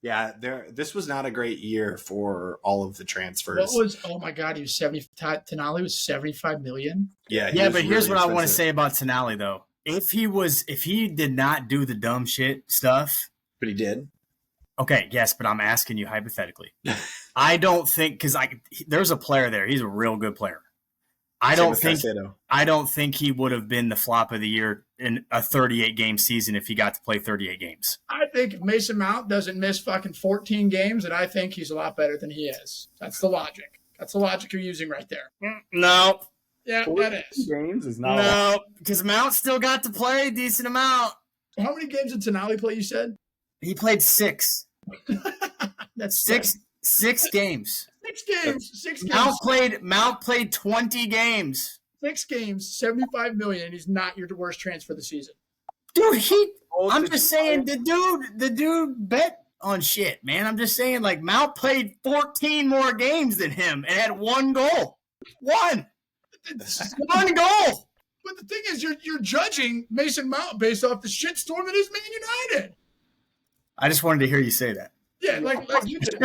Yeah, this was not a great year for all of the transfers. Oh my God, he was Tonali was 75 million. Yeah, but here's what I want to say about Tonali though. If he did not do the dumb shit stuff, but he did. Okay, yes, but I'm asking you hypothetically. I don't think because there's a player there. He's a real good player. I don't think he would have been the flop of the year in a 38-game season if he got to play 38 games. I think if Mason Mount doesn't miss fucking 14 games, then I think he's a lot better than he is. That's the logic. That's the logic you're using right there. No. Yeah, that is. Games is not because Mount still got to play a decent amount. How many games did Tonali play, you said? He played 6. That's 6 games. 6 games. 6 games. Mount played 20 games. 6 games, 75 million. He's not your worst transfer of the season. Dude, I'm just saying the dude bet on shit, man. I'm just saying, like, Mount played 14 more games than him and had 1 goal. 1 goal. But the thing is, you're judging Mason Mount based off the shitstorm that is Man United. I just wanted to hear you say that. Yeah, like you did.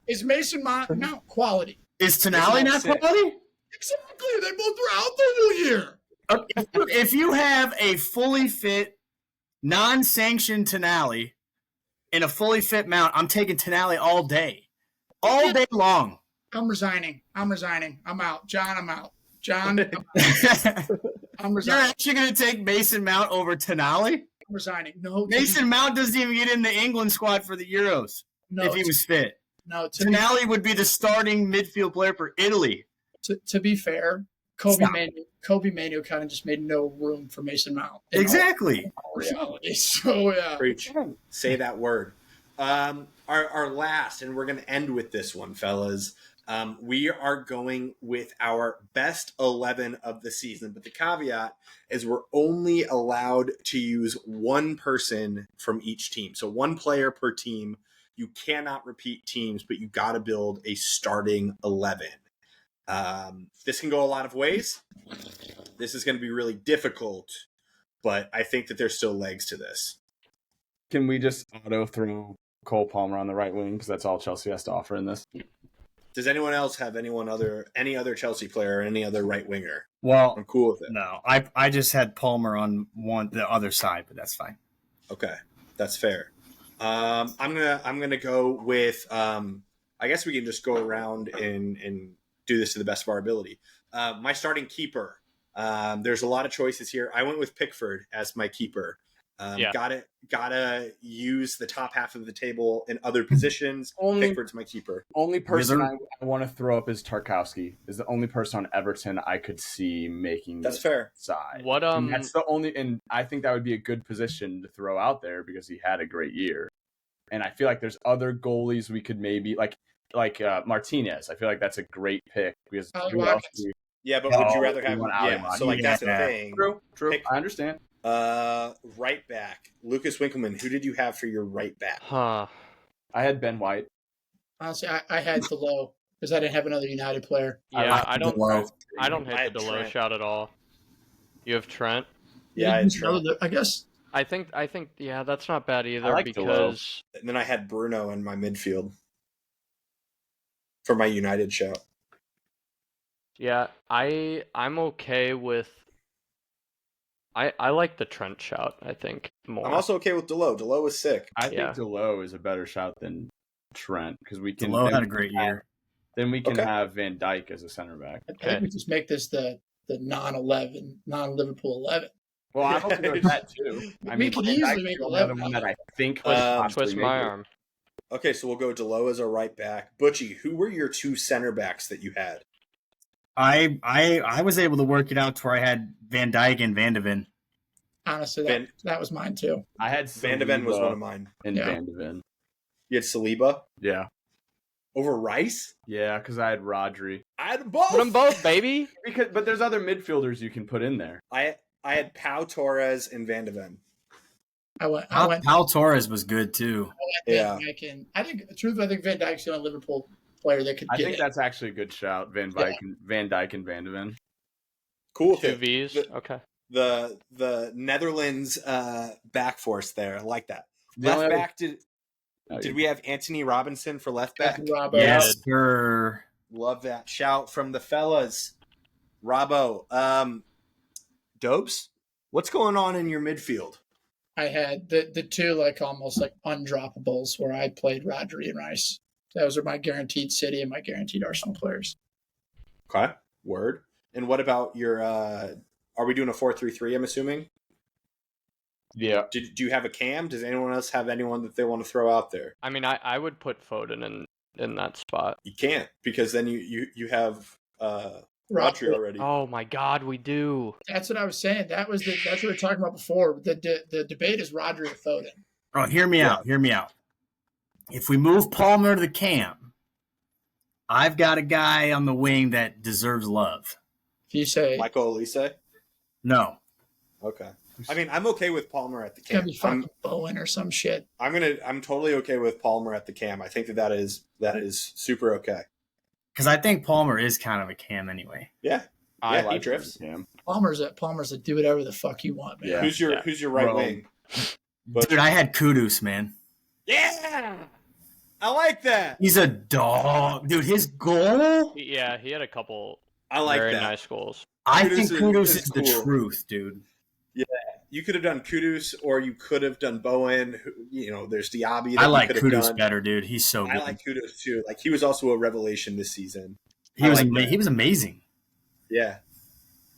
Is Mason Mount quality? Is Tonali not quality? Exactly. They both were out the whole year. Okay. If you have a fully fit, non-sanctioned Tonali and a fully fit Mount, I'm taking Tonali all day. All day long. I'm resigning. I'm out. John, I'm out. John, I'm resigning. You're actually going to take Mason Mount over Tonali? I'm resigning. No, Mason Mount doesn't even get in the England squad for the Euros if he was fit. No, Tonali would be the starting midfield player for Italy. To be fair, Kobe Manu kind of just made no room for Mason Mount. Exactly. Reality. So yeah. Preach. Say that word. Our last, and we're going to end with this one, fellas. We are going with our best 11 of the season, but the caveat is we're only allowed to use one person from each team. So 1 player per team. You cannot repeat teams, but you got to build a starting 11. This can go a lot of ways. This is going to be really difficult, but I think that there's still legs to this. Can we just auto throw Cole Palmer on the right wing because that's all Chelsea has to offer in this? Does anyone else have any other Chelsea player or any other right winger? Well, I'm cool with it. No, I just had Palmer on the other side, but that's fine. Okay, that's fair. I'm gonna go with. I guess we can just go around and do this to the best of our ability. My starting keeper. There's a lot of choices here. I went with Pickford as my keeper. Gotta use the top half of the table in other positions. Pickford's my keeper. Only person I want to throw up is Tarkowski. Is the only person on Everton I could see making. That's fair. Side. And that's the only, and I think that would be a good position to throw out there because he had a great year. And I feel like there's other goalies we could maybe like. like Martinez. I feel like that's a great pick because who else do you? Yeah, but would you rather have? Yeah, so like that's the thing. True. Pick, I understand. Right back, Lucas Winkleman. Who did you have for your right back? I had Ben White. Honestly, I had Delo because I didn't have another United player. Yeah, I don't hate the Delo Trent. shout at all. You have Trent. Yeah, I had Trent. I guess. I think yeah, that's not bad either like because. And then I had Bruno in my midfield for my United shout. Yeah, I'm okay with. I like the Trent shout. I think more. I'm also okay with Delo. Delo was sick. I think Delo is a better shout than Trent because we can. Delo had a great year. Then we can have Van Dijk as a center back. I think we just make this the non-Liverpool 11. Well, I'm okay with that too. We can easily make 11. One that I think twist my arm. Okay, so we'll go Delo as our right back. Butchie, who were your two center backs that you had? I was able to work it out to where I had Van Dijk and Van de Ven. Honestly, that was mine too. I had Van de Ven was one of mine. And Van de Ven. You had Saliba? Yeah. Over Rice? Yeah, because I had Rodri. I had both. Put them both, baby. But there's other midfielders you can put in there. I had Pau Torres and Van de Ven. Pau Torres was good too. I think truthfully, I think Van Dijk's the only Liverpool player that could get it. I think that's actually a good shout. Van Dijk and Van de Ven. Cool. Two V's. Okay. The Netherlands back force there. I like that. Left back, did we have Anthony Robinson for left back? Yes, sir. Love that shout from the fellas. Robbo. Dopes, what's going on in your midfield? I had the two almost undroppables where I played Rodri and Rice. Those are my guaranteed City and my guaranteed Arsenal players. Okay, word. And what about your? Are we doing a 4-3-3? I'm assuming. Yeah. Do you have a Cam? Does anyone else have anyone that they want to throw out there? I mean, I would put Foden in that spot. You can't because then you have Rodri already. Oh my God, we do. That's what I was saying. That's what we were talking about before. The debate is Rodri or Foden. Oh, hear me out. If we move Palmer to the Cam, I've got a guy on the wing that deserves love. If you say Michael Olise? No. Okay. I mean, I'm okay with Palmer at the it's Cam. gonna be fucking Bowen or some shit. I'm totally okay with Palmer at the Cam. I think that is super okay. Because I think Palmer is kind of a Cam anyway. Yeah. I he like drifts. Cam. Palmer's a do whatever the fuck you want, man. Yeah. Who's your right wing? Dude, I had Kudus, man. Yeah. I like that. He's a dog. Dude, his goal? Yeah, he had a couple very nice goals. I think Kudus is the truth, dude. Yeah. You could have done Kudus or you could have done Bowen. There's Diaby. I like Kudus better, dude. He's so good. I like Kudus too. Like, he was also a revelation this season. He was amazing. Yeah.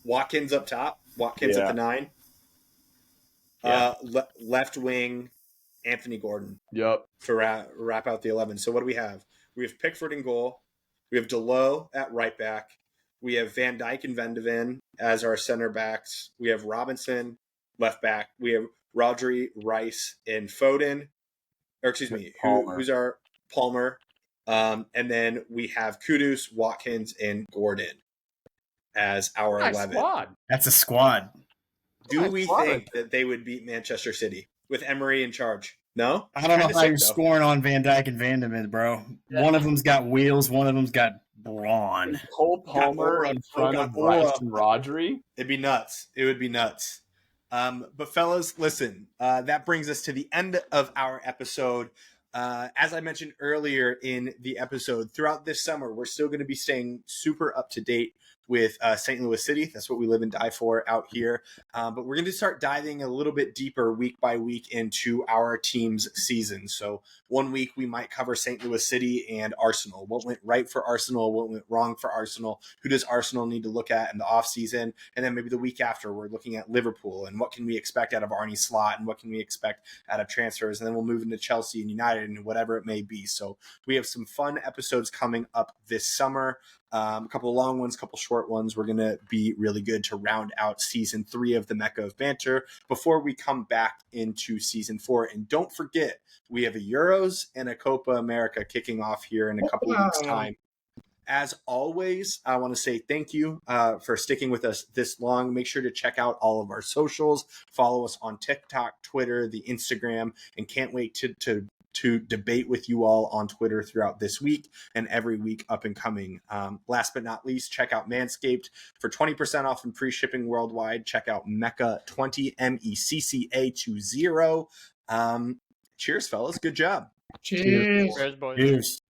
Watkins up top. Watkins at the 9. Yeah. Left wing, Anthony Gordon. Yep. To wrap out the 11. So what do we have? We have Pickford in goal. We have Delo at right back. We have Van Dijk and Van de Ven as our center backs. We have Robinson left back. We have Rodri, Rice, and Foden. Or excuse me, who's our Palmer. And then we have Kudus, Watkins, and Gordon as our 11. Squad. That's a squad. Do we think that they would beat Manchester City with Emery in charge? No? I don't know how you're scoring on Van Dijk and Van de Ven, bro. Yeah. One of them's got wheels. One of them's got brawn. Cole Palmer in front of Rice and Rodri? It'd be nuts. It would be nuts. But fellas, listen, that brings us to the end of our episode. As I mentioned earlier in the episode, throughout this summer, we're still going to be staying super up to date with St. Louis City. That's what we live and die for out here. But we're going to start diving a little bit deeper week by week into our team's season. So one week we might cover St. Louis City and Arsenal. What went right for Arsenal? What went wrong for Arsenal? Who does Arsenal need to look at in the offseason? And then maybe the week after, we're looking at Liverpool and what can we expect out of Arne Slot and what can we expect out of transfers? And then we'll move into Chelsea and United and whatever it may be. So we have some fun episodes coming up this summer. A couple of long ones, a couple short ones. We're going to be really good to round out season 3 of the Mecca of Banter before we come back into season 4. And don't forget, we have a Euros and a Copa America kicking off here in a couple of weeks' time. As always, I want to say thank you for sticking with us this long. Make sure to check out all of our socials. Follow us on TikTok, Twitter, the Instagram, and can't wait to debate with you all on Twitter throughout this week and every week up and coming. Last but not least, check out Manscaped for 20% off and free shipping worldwide. Check out Mecca20, MECCA20. Cheers, fellas. Good job. Cheers. Cheers, boys. Cheers.